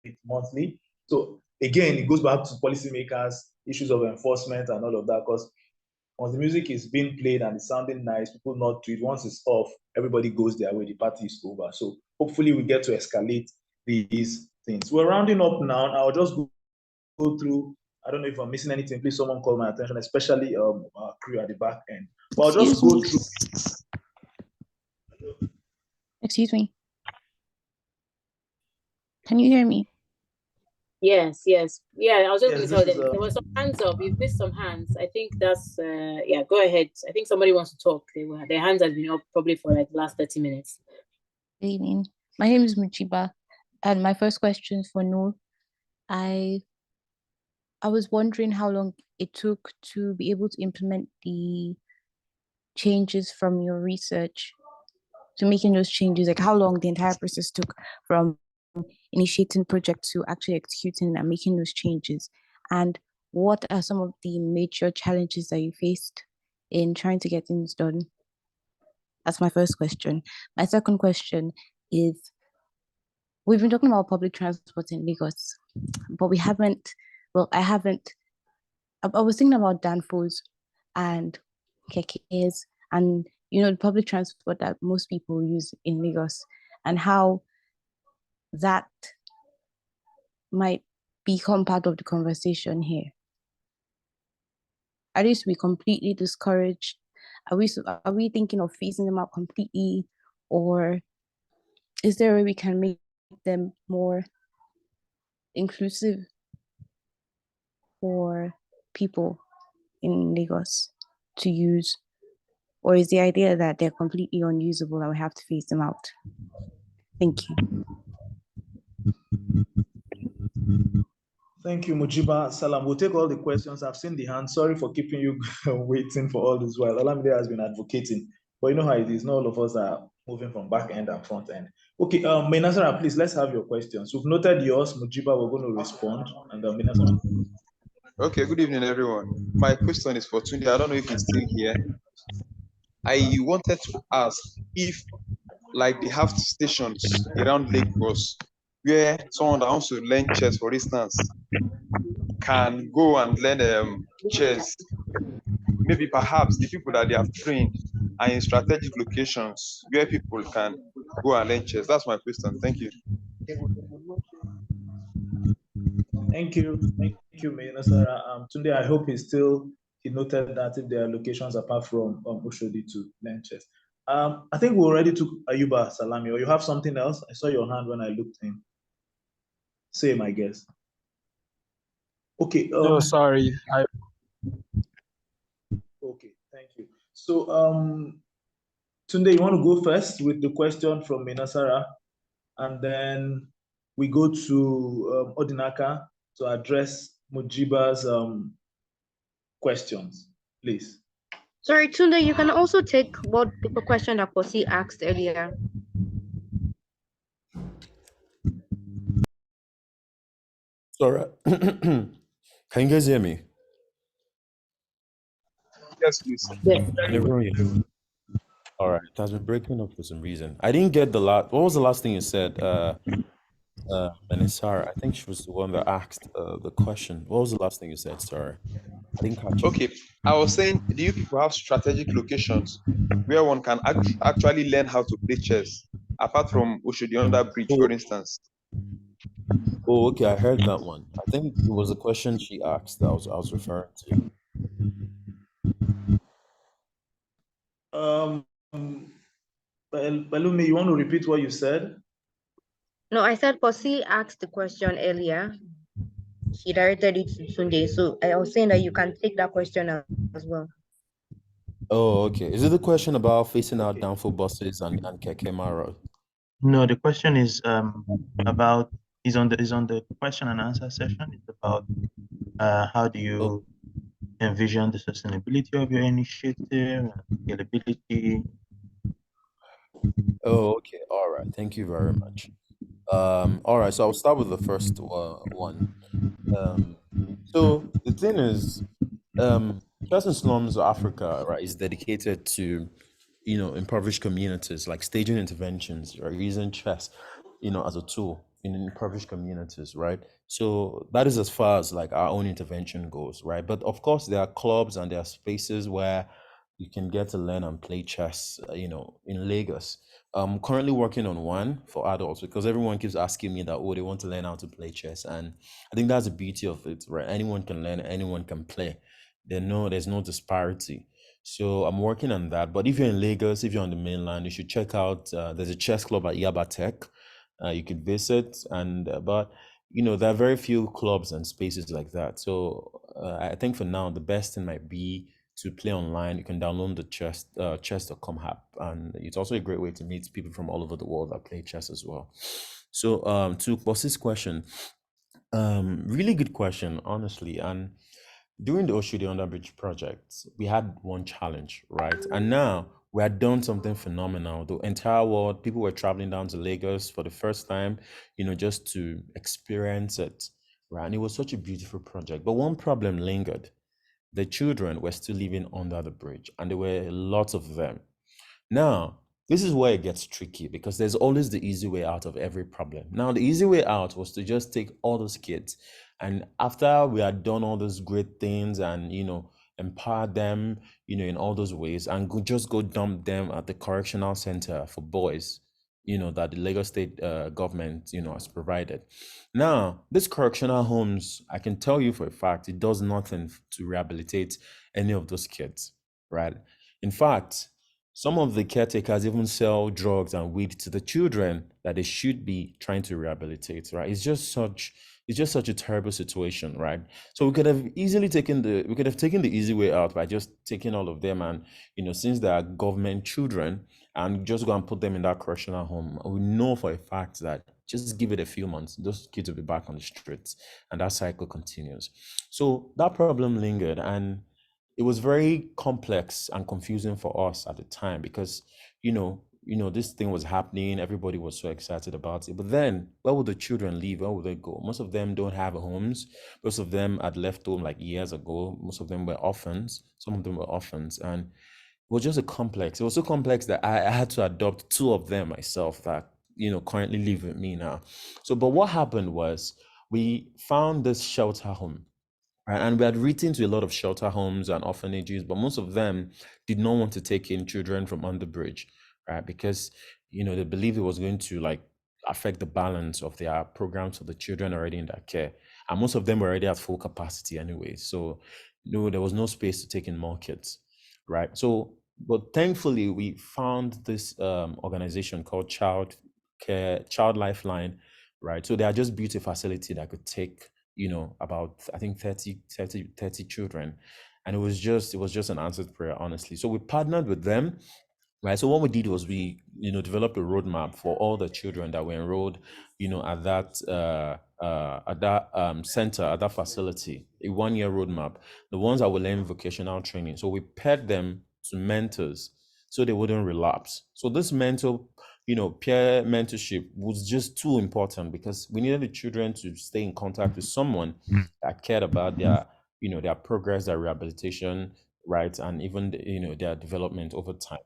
it monthly. So again, it goes back to policymakers, issues of enforcement and all of that, because once the music is being played and it's sounding nice, people nod to it. Once it's off, everybody goes their way. The party is over. So hopefully we get to escalate these things. We're rounding up now. I'll just go through. I don't know if I'm missing anything. Please, someone call my attention, especially our crew at the back end. But I'll just go through. Excuse me. Can you hear me? Yes. Yeah, I was just going to tell them there were some hands up. You've missed some hands. I think that's yeah, go ahead. I think somebody wants to talk. Their hands have been up probably for like the last 30 minutes. Good evening. My name is Mujiba, and my first question is for Noor. I was wondering how long it took to be able to implement the changes from your research to making those changes, like how long the entire process took from initiating project to actually executing and making those changes, and what are some of the major challenges that you faced in trying to get things done? That's my first question. My second question is, we've been talking about public transport in Lagos, but we haven't, well, I was thinking about danfos and kekes and, the public transport that most people use in Lagos, and how that might become part of the conversation here. Are these to be completely discouraged? Are we thinking of phasing them out completely, or is there a way we can make them more inclusive for people in Lagos to use? Or is the idea that they're completely unusable and we have to phase them out? Thank you. Thank you, Mujiba. Salam. We'll take all the questions. I've seen the hand. Sorry for keeping you waiting for all this while. Olamide has been advocating, but you know how it is. Not all of us are moving from back end and front end. Okay, Menasara, please, let's have your questions. We've noted yours, Mujiba. We're going to respond. And Menasara. Okay, good evening, everyone. My question is for Tunde. I don't know if he's still here. I wanted to ask if, like, they have stations around Lagos where someone that wants to learn chess, for instance, can go and learn chess. Maybe perhaps the people that they have trained are in strategic locations where people can go and learn chess. That's my question. Thank you. Thank you, Menasara. Tunde, I hope he noted that if there are locations apart from Oshodi to learn chess. I think we already took Ayuba Salami, or you have something else? I saw your hand when I looked in. Same, I guess. Okay. No, sorry. Okay, thank you. So, Tunde, you want to go first with the question from Menasara, and then we go to Odinaka to address Mujiba's questions, please. Sorry, Tunde, you can also take what the question that Kosi asked earlier. Sorry. Can you guys hear me? Yes, please. Yes. All right. It has been breaking up for some reason. I didn't get the last. What was the last thing you said, Manisara? I think she was the one that asked the question. What was the last thing you said? Sorry. I didn't catch it. Okay. I was saying, do you people have strategic locations where one can actually learn how to play chess, apart from Oshodi Under Bridge, for instance? Oh, okay. I heard that one. I think it was a question she asked that I was referring to. Balumi, you want to repeat what you said? No, I said Kosi asked the question earlier. She directed it to Tunde. So I was saying that you can take that question as well. Oh, okay. Is it the question about facing out downfall buses and Keke Mara? No, the question is about is on the question and answer session. It's about how do you envision the sustainability of your initiative, scalability. Oh, okay. All right. Thank you very much. All right. So I'll start with the first one. So the thing is, Chess in Slums Africa, right, is dedicated to, impoverished communities, like staging interventions or using chess, as a tool in impoverished communities, right? So that is as far as like our own intervention goes, right? But of course, there are clubs and there are spaces where you can get to learn and play chess, in Lagos. I'm currently working on one for adults because everyone keeps asking me that, oh, they want to learn how to play chess. And I think that's the beauty of it, right? Anyone can learn, anyone can play. There's no disparity. So I'm working on that. But if you're in Lagos, if you're on the mainland, you should check out. There's a chess club at Yaba Tech. You could visit, and but there are very few clubs and spaces like that. So I think for now the best thing might be to play online. You can download the chess.com app, and it's also a great way to meet people from all over the world that play chess as well. So to Boss's question, really good question, honestly. And during the Oshodi Underbridge project, we had one challenge, right? And now we had done something phenomenal. The entire world, people were traveling down to Lagos for the first time, just to experience it, right? And it was such a beautiful project. But one problem lingered. The children were still living under the bridge, and there were lots of them. Now, this is where it gets tricky because there's always the easy way out of every problem. Now, the easy way out was to just take all those kids, and after we had done all those great things and, empower them, in all those ways, and just go dump them at the correctional center for boys, that the Lagos State government, has provided. Now, these correctional homes, I can tell you for a fact, it does nothing to rehabilitate any of those kids, right? In fact, some of the caretakers even sell drugs and weed to the children that they should be trying to rehabilitate, right? It's just such a terrible situation, right? So we could have taken the easy way out by just taking all of them and, since they are government children, and just go and put them in that correctional home. We know for a fact that just give it a few months, those kids will be back on the streets, and that cycle continues. So that problem lingered, and it was very complex and confusing for us at the time because this thing was happening, everybody was so excited about it, but then where would the children live? Where would they go? Most of them don't have homes. Most of them had left home like years ago. Most of them were orphans. Some of them were orphans, and it was just it was so complex that I had to adopt two of them myself that currently live with me now. So but what happened was we found this shelter home. Right? And we had written to a lot of shelter homes and orphanages, but most of them did not want to take in children from under bridge, right? Because they believed it was going to like affect the balance of their programs for the children already in their care. And most of them were already at full capacity anyway. So there was no space to take in more kids, right? So, but thankfully we found this organization called Child Lifeline, right? So they had just built a facility that could take about I think 30 children. And it was just an answered prayer, honestly. So we partnered with them. Right. So what we did was we, developed a roadmap for all the children that were enrolled, at that center, at that facility, a 1 year roadmap. The ones that were learning vocational training. So we paired them to mentors so they wouldn't relapse. So this peer mentorship was just too important because we needed the children to stay in contact with someone that cared about their progress, their rehabilitation, right, and even their development over time.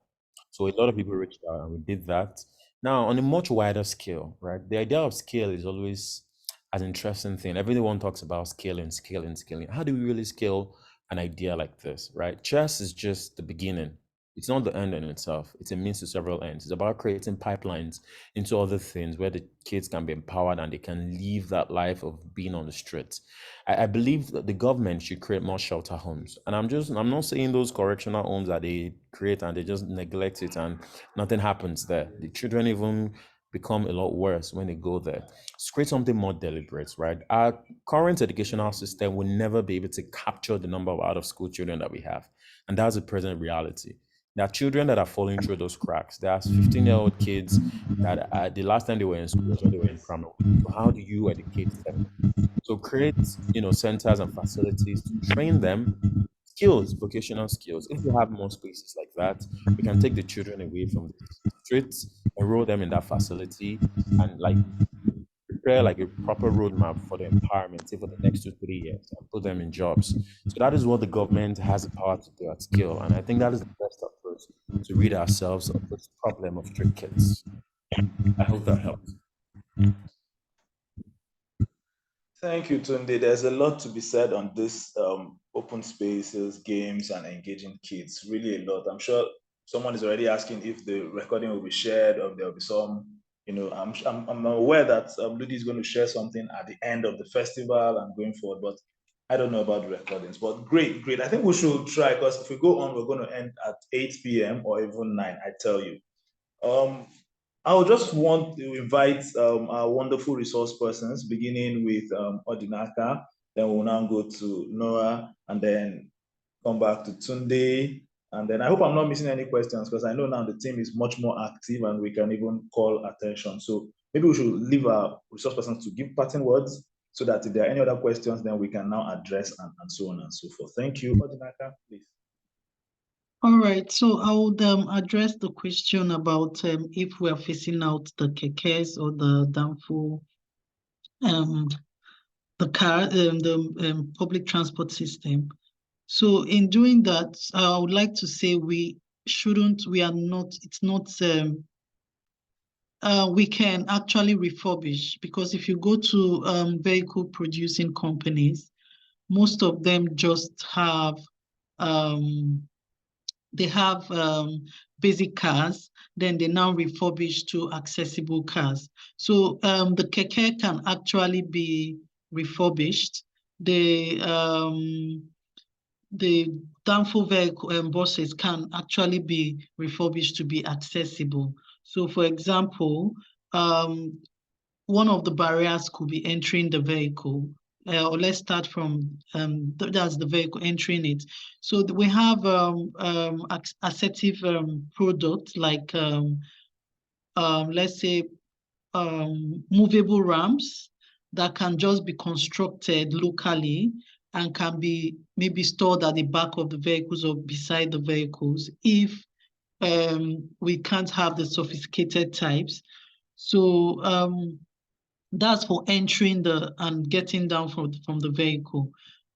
So a lot of people reached out and we did that. Now, on a much wider scale, right? The idea of scale is always an interesting thing. Everyone talks about scaling, scaling, scaling. How do we really scale an idea like this, right? Chess is just the beginning. It's not the end in itself. It's a means to several ends. It's about creating pipelines into other things where the kids can be empowered and they can live that life of being on the streets. I believe that the government should create more shelter homes. And I'm not saying those correctional homes that they create and they just neglect it and nothing happens there. The children even become a lot worse when they go there. Let's create something more deliberate, right? Our current educational system will never be able to capture the number of out of school children that we have. And that's the present reality. There are children that are falling through those cracks. There are 15-year-old kids that the last time they were in school was when they were in primary. So how do you educate them? So create, centers and facilities to train them skills, vocational skills. If we have more spaces like that, we can take the children away from the streets, enroll them in that facility, and like prepare like a proper roadmap for the empowerment, say for the next 2, 3 years, and put them in jobs. So that is what the government has the power to do at scale. And I think that is the best approach to rid ourselves of this problem of street kids. I hope that helps. Thank you, Tunde. There's a lot to be said on this open spaces, games, and engaging kids. Really a lot. I'm sure someone is already asking if the recording will be shared or there'll be some, I'm aware that Ludi is going to share something at the end of the festival and going forward, but I don't know about the recordings. But great, great. I think we should try, because if we go on, we're going to end at 8 p.m. or even 9, I tell you. I would just want to invite our wonderful resource persons, beginning with Odinaka, then we'll now go to Noah, and then come back to Tunde. And then I hope I'm not missing any questions, because I know now the team is much more active and we can even call attention. So maybe we should leave our resource persons to give parting words, so that if there are any other questions, then we can now address and so on and so forth. Thank you. Odinaka, please. All right, so I would address the question about if we are phasing out the kekes or the danfo, the car, the public transport system. So in doing that, I would like to say we are not, it's not, we can actually refurbish, because if you go to vehicle producing companies, most of them just have they have basic cars, then they now refurbish to accessible cars. So the keke can actually be refurbished. The downfall vehicle buses can actually be refurbished to be accessible. So for example, one of the barriers could be entering the vehicle. Or let's start from that's the vehicle entering it. So we have assertive products like let's say movable ramps that can just be constructed locally and can be maybe stored at the back of the vehicles or beside the vehicles if we can't have the sophisticated types. So that's for entering and getting down from the vehicle.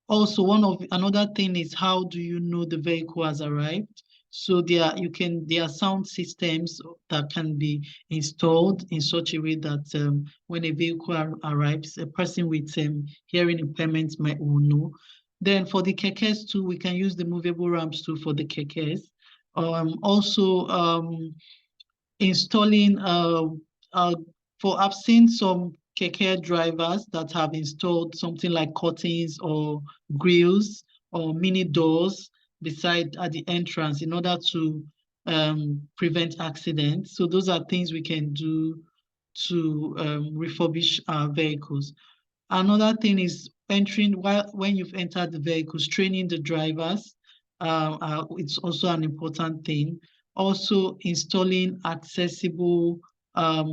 Also, another thing is, how do you know the vehicle has arrived? So there are sound systems that can be installed in such a way that when a vehicle arrives, a person with hearing impairments will know. Then for the kekes too, we can use the movable ramps too for the kekes. Also installing I've seen some keke drivers that have installed something like curtains or grills or mini doors beside at the entrance in order to prevent accidents. So those are things we can do to refurbish our vehicles. Another thing is when you've entered the vehicles, training the drivers. It's also an important thing. Also installing accessible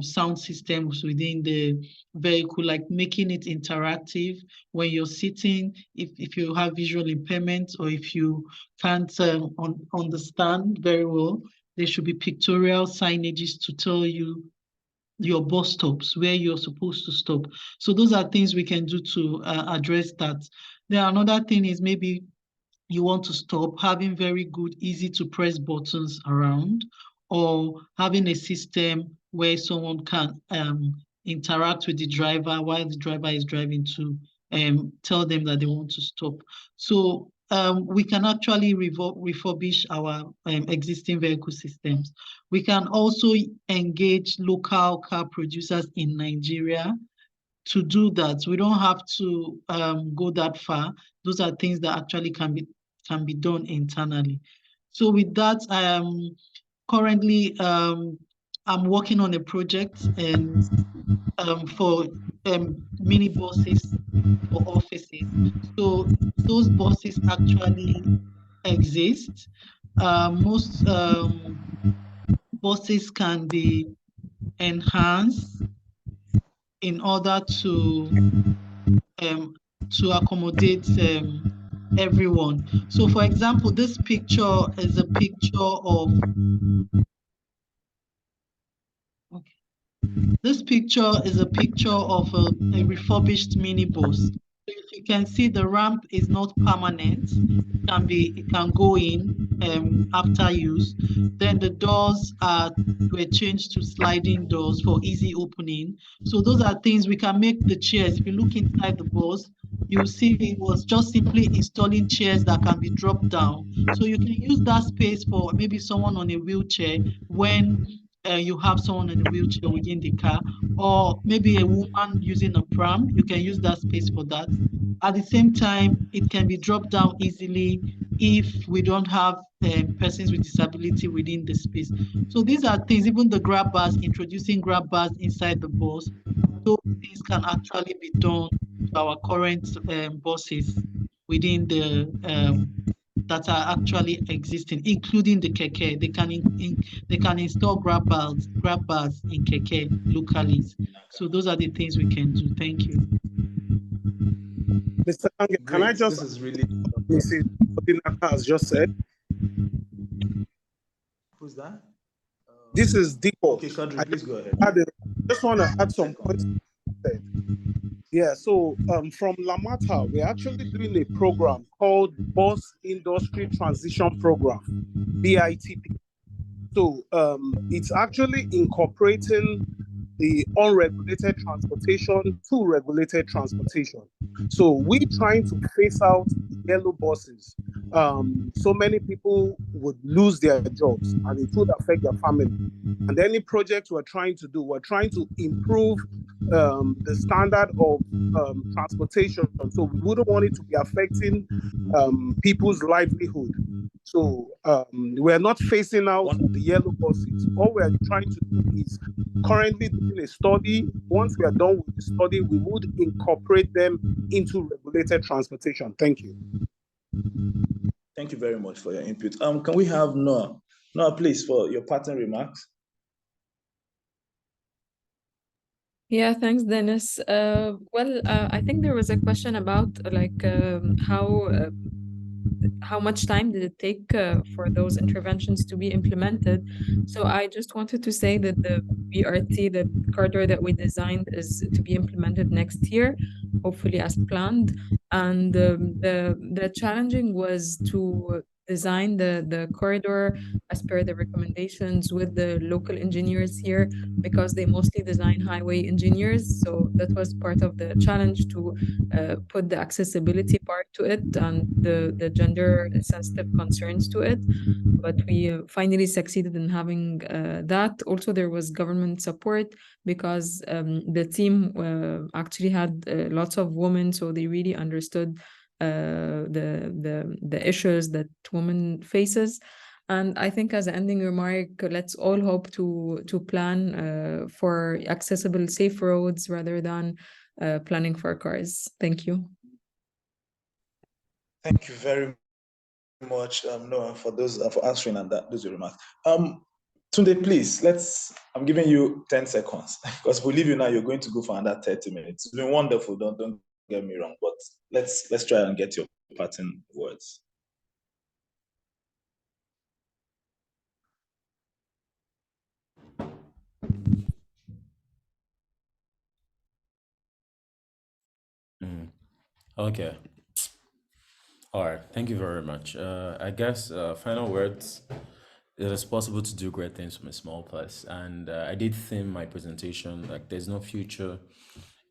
sound systems within the vehicle, like making it interactive when you're sitting. If you have visual impairment or if you can't understand very well, there should be pictorial signages to tell you your bus stops, where you're supposed to stop. So those are things we can do to address that. Then another thing is, maybe you want to stop, having very good, easy to press buttons around, or having a system where someone can interact with the driver while the driver is driving to tell them that they want to stop. So we can actually refurbish our existing vehicle systems. We can also engage local car producers in Nigeria to do that. We don't have to go that far. Those are things that actually can be done internally. So with that, currently I'm working on a project and for mini buses for offices. So those buses actually exist. Most buses can be enhanced in order to accommodate everyone. So for example, this picture is a picture of, okay. This picture is a picture of a refurbished minibus. If you can see, the ramp is not permanent. It can go in after use. Then the doors were changed to sliding doors for easy opening. So those are things we can make the chairs. If you look inside the bus, you see it was just simply installing chairs that can be dropped down. So you can use that space for maybe someone on a wheelchair when you have someone in a wheelchair within the car, or maybe a woman using a pram, you can use that space for that. At the same time, it can be dropped down easily if we don't have persons with disability within the space. So these are things, even the grab bars, introducing grab bars inside the bus, those things can actually be done to our current buses within the that are actually existing, including the keke. They can install grab bars in keke locally. So those are the things we can do. Thank you. Mr. Ange, can Great. I just This is really Mrs. Odinaka has just said? Who's that? This is Deepo. Okay, Kadri, please go ahead. Just want to add some points. Yeah, so from Lamata, we're actually doing a program called Bus Industry Transition Program, BITP. So it's actually incorporating the unregulated transportation to regulated transportation. So we're trying to phase out yellow buses. So many people would lose their jobs and it would affect their family. And any project we're trying to do, we're trying to improve the standard of transportation. So we wouldn't want it to be affecting people's livelihood. So we're not phasing out the yellow buses. All we're trying to do is currently doing a study. Once we are done with the study, we would incorporate them into regulated transportation. Thank you. Thank you very much for your input. Can we have Noah? Noah, please, for your parting remarks. Yeah, thanks, Dennis. I think there was a question about like how much time did it take for those interventions to be implemented? So I just wanted to say that the BRT, the corridor that we designed, is to be implemented next year, hopefully as planned. And the challenging was to design the corridor as per the recommendations with the local engineers here, because they mostly design highway engineers. So that was part of the challenge, to put the accessibility part to it and the gender sensitive concerns to it. But we finally succeeded in having that. Also, there was government support, because the team actually had lots of women, so they really understood the issues that women faces. And I think, as an ending remark, let's all hope to plan for accessible, safe roads rather than planning for cars. Thank you. Thank you very much, Noah, for for answering and those remarks. Tunde, please, I'm giving you 10 seconds, because if we leave you now, you're going to go for another 30 minutes. It's been wonderful, don't get me wrong, but let's try and get your parting words. Okay. All right. Thank you very much. I guess final words. It is possible to do great things from a small place, and I did theme my presentation like there's no future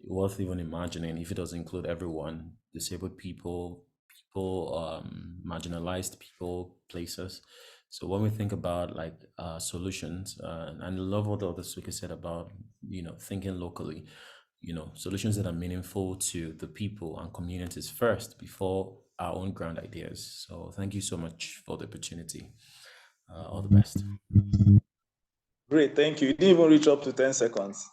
worth even imagining if it doesn't include everyone: disabled people, marginalized people, places. So when we think about like solutions, and I love what the other speaker said about thinking locally, solutions that are meaningful to the people and communities first before our own grand ideas. So thank you so much for the opportunity. All the best. Great, thank you. You didn't even reach up to 10 seconds.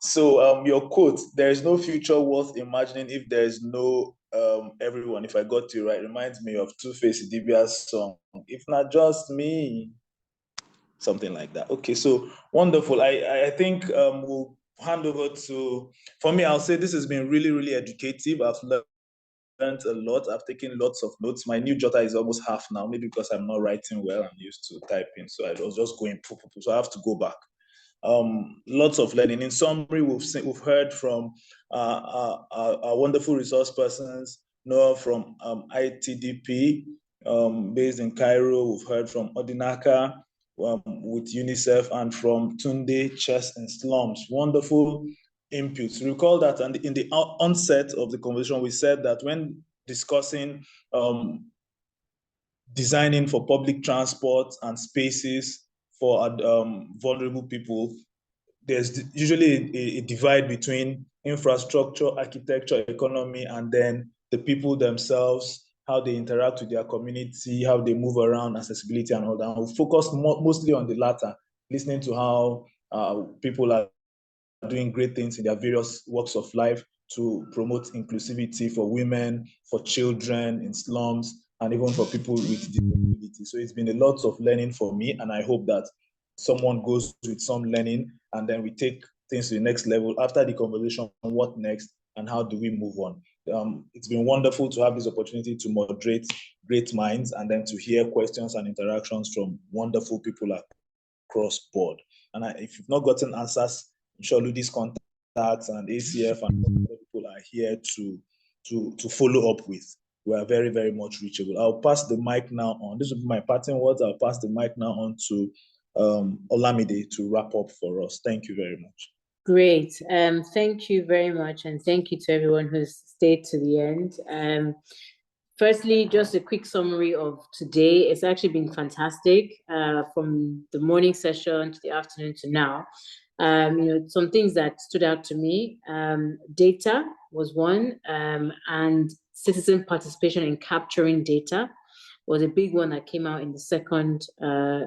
So your quote, there is no future worth imagining if there is no everyone, if I got you right, reminds me of Two-Face Idibia's song, If Not Just Me, something like that. Okay, so wonderful. I think we'll hand over to, for me, I'll say this has been really, really educative. I've learned a lot. I've taken lots of notes. My new jotter is almost half now, maybe because I'm not writing well. I'm used to typing. So I was just going, so I have to go back. lots of learning. In summary, we've heard from our wonderful resource persons, Noah from ITDP, based in Cairo. We've heard from Odinaka with UNICEF, and from Tunde, Chess and Slums. Wonderful inputs. Recall that in the onset of the conversation, we said that when discussing designing for public transport and spaces for vulnerable people, there's usually a divide between infrastructure, architecture, economy, and then the people themselves, how they interact with their community, how they move around, accessibility and all that. We focus mostly on the latter, listening to how people are doing great things in their various walks of life to promote inclusivity for women, for children in slums, and even for people with disabilities. So it's been a lot of learning for me, and I hope that someone goes with some learning and then we take things to the next level after the conversation on what next and how do we move on. It's been wonderful to have this opportunity to moderate great minds and then to hear questions and interactions from wonderful people across board. And if you've not gotten answers, I'm sure Ludi's contacts and ACF and other people are here to follow up with. We are very, very much reachable. I'll pass the mic now on. This will be my parting words. I'll pass the mic now on to Olamide to wrap up for us. Thank you very much. Great. Thank you very much. And thank you to everyone who's stayed to the end. Firstly, just a quick summary of today. It's actually been fantastic from the morning session to the afternoon to now. Some things that stood out to me, data was one, and citizen participation in capturing data was a big one that came out in the second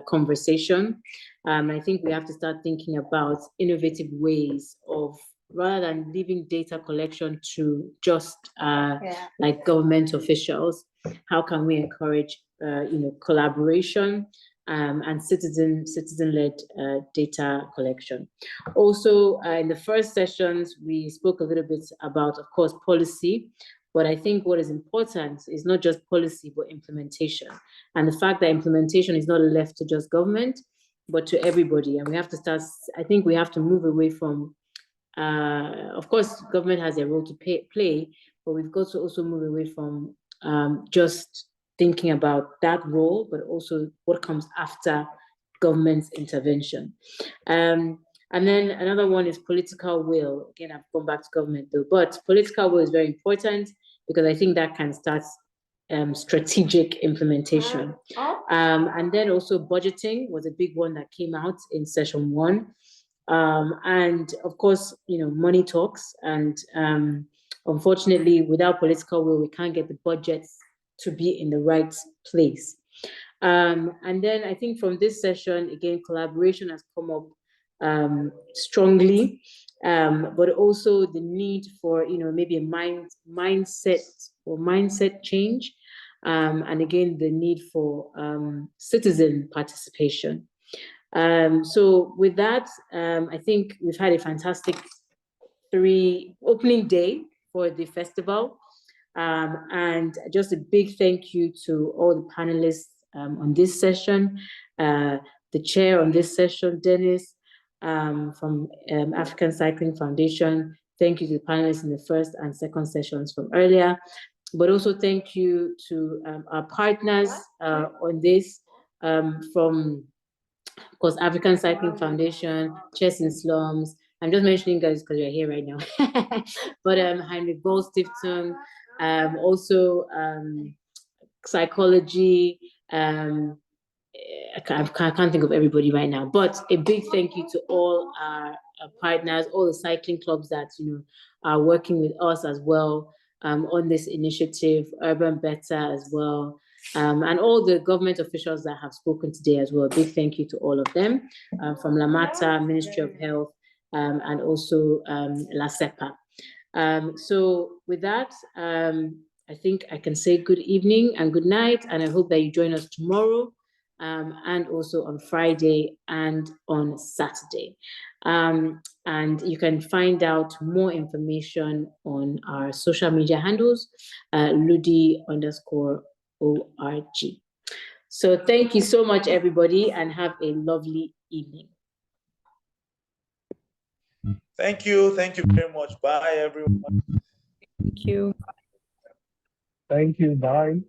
conversation. I think we have to start thinking about innovative ways of, rather than leaving data collection to just like government officials, how can we encourage collaboration and citizen-led data collection. Also, in the first sessions, we spoke a little bit about, of course, policy, but I think what is important is not just policy, but implementation. And the fact that implementation is not left to just government, but to everybody. And we have to start, I think we have to move away from, of course, government has a role to play, but we've got to also move away from just thinking about that role, but also what comes after government's intervention. And then another one is political will. Again, I've gone back to government though, but political will is very important because I think that can start strategic implementation. And then also budgeting was a big one that came out in session 1. And of course, money talks, and unfortunately, without political will, we can't get the budgets to be in the right place. And then I think from this session, again, collaboration has come up strongly, but also the need for, maybe a mindset change. And again, the need for citizen participation. So with that, I think we've had a fantastic opening day for the festival. And just a big thank you to all the panelists on this session, the chair on this session, Dennis, from African Cycling Foundation. Thank you to the panelists in the first and second sessions from earlier. But also thank you to our partners on this, from, of course, African Cycling Foundation, Chess in Slums. I'm just mentioning guys because you're here right now. But Heinrich Böll Stiftung, also psychology. I can't think of everybody right now, but a big thank you to all our partners, all the cycling clubs that are working with us as well on this initiative, Urban Better as well, and all the government officials that have spoken today as well. A big thank you to all of them, from Lamata, Ministry of Health, and also La CEPA. So with that, I think I can say good evening and good night, and I hope that you join us tomorrow, and also on Friday and on Saturday. And you can find out more information on our social media handles, Ludi_org. So thank you so much, everybody, and have a lovely evening. Thank you. Thank you very much. Bye, everyone. Thank you. Thank you. Bye.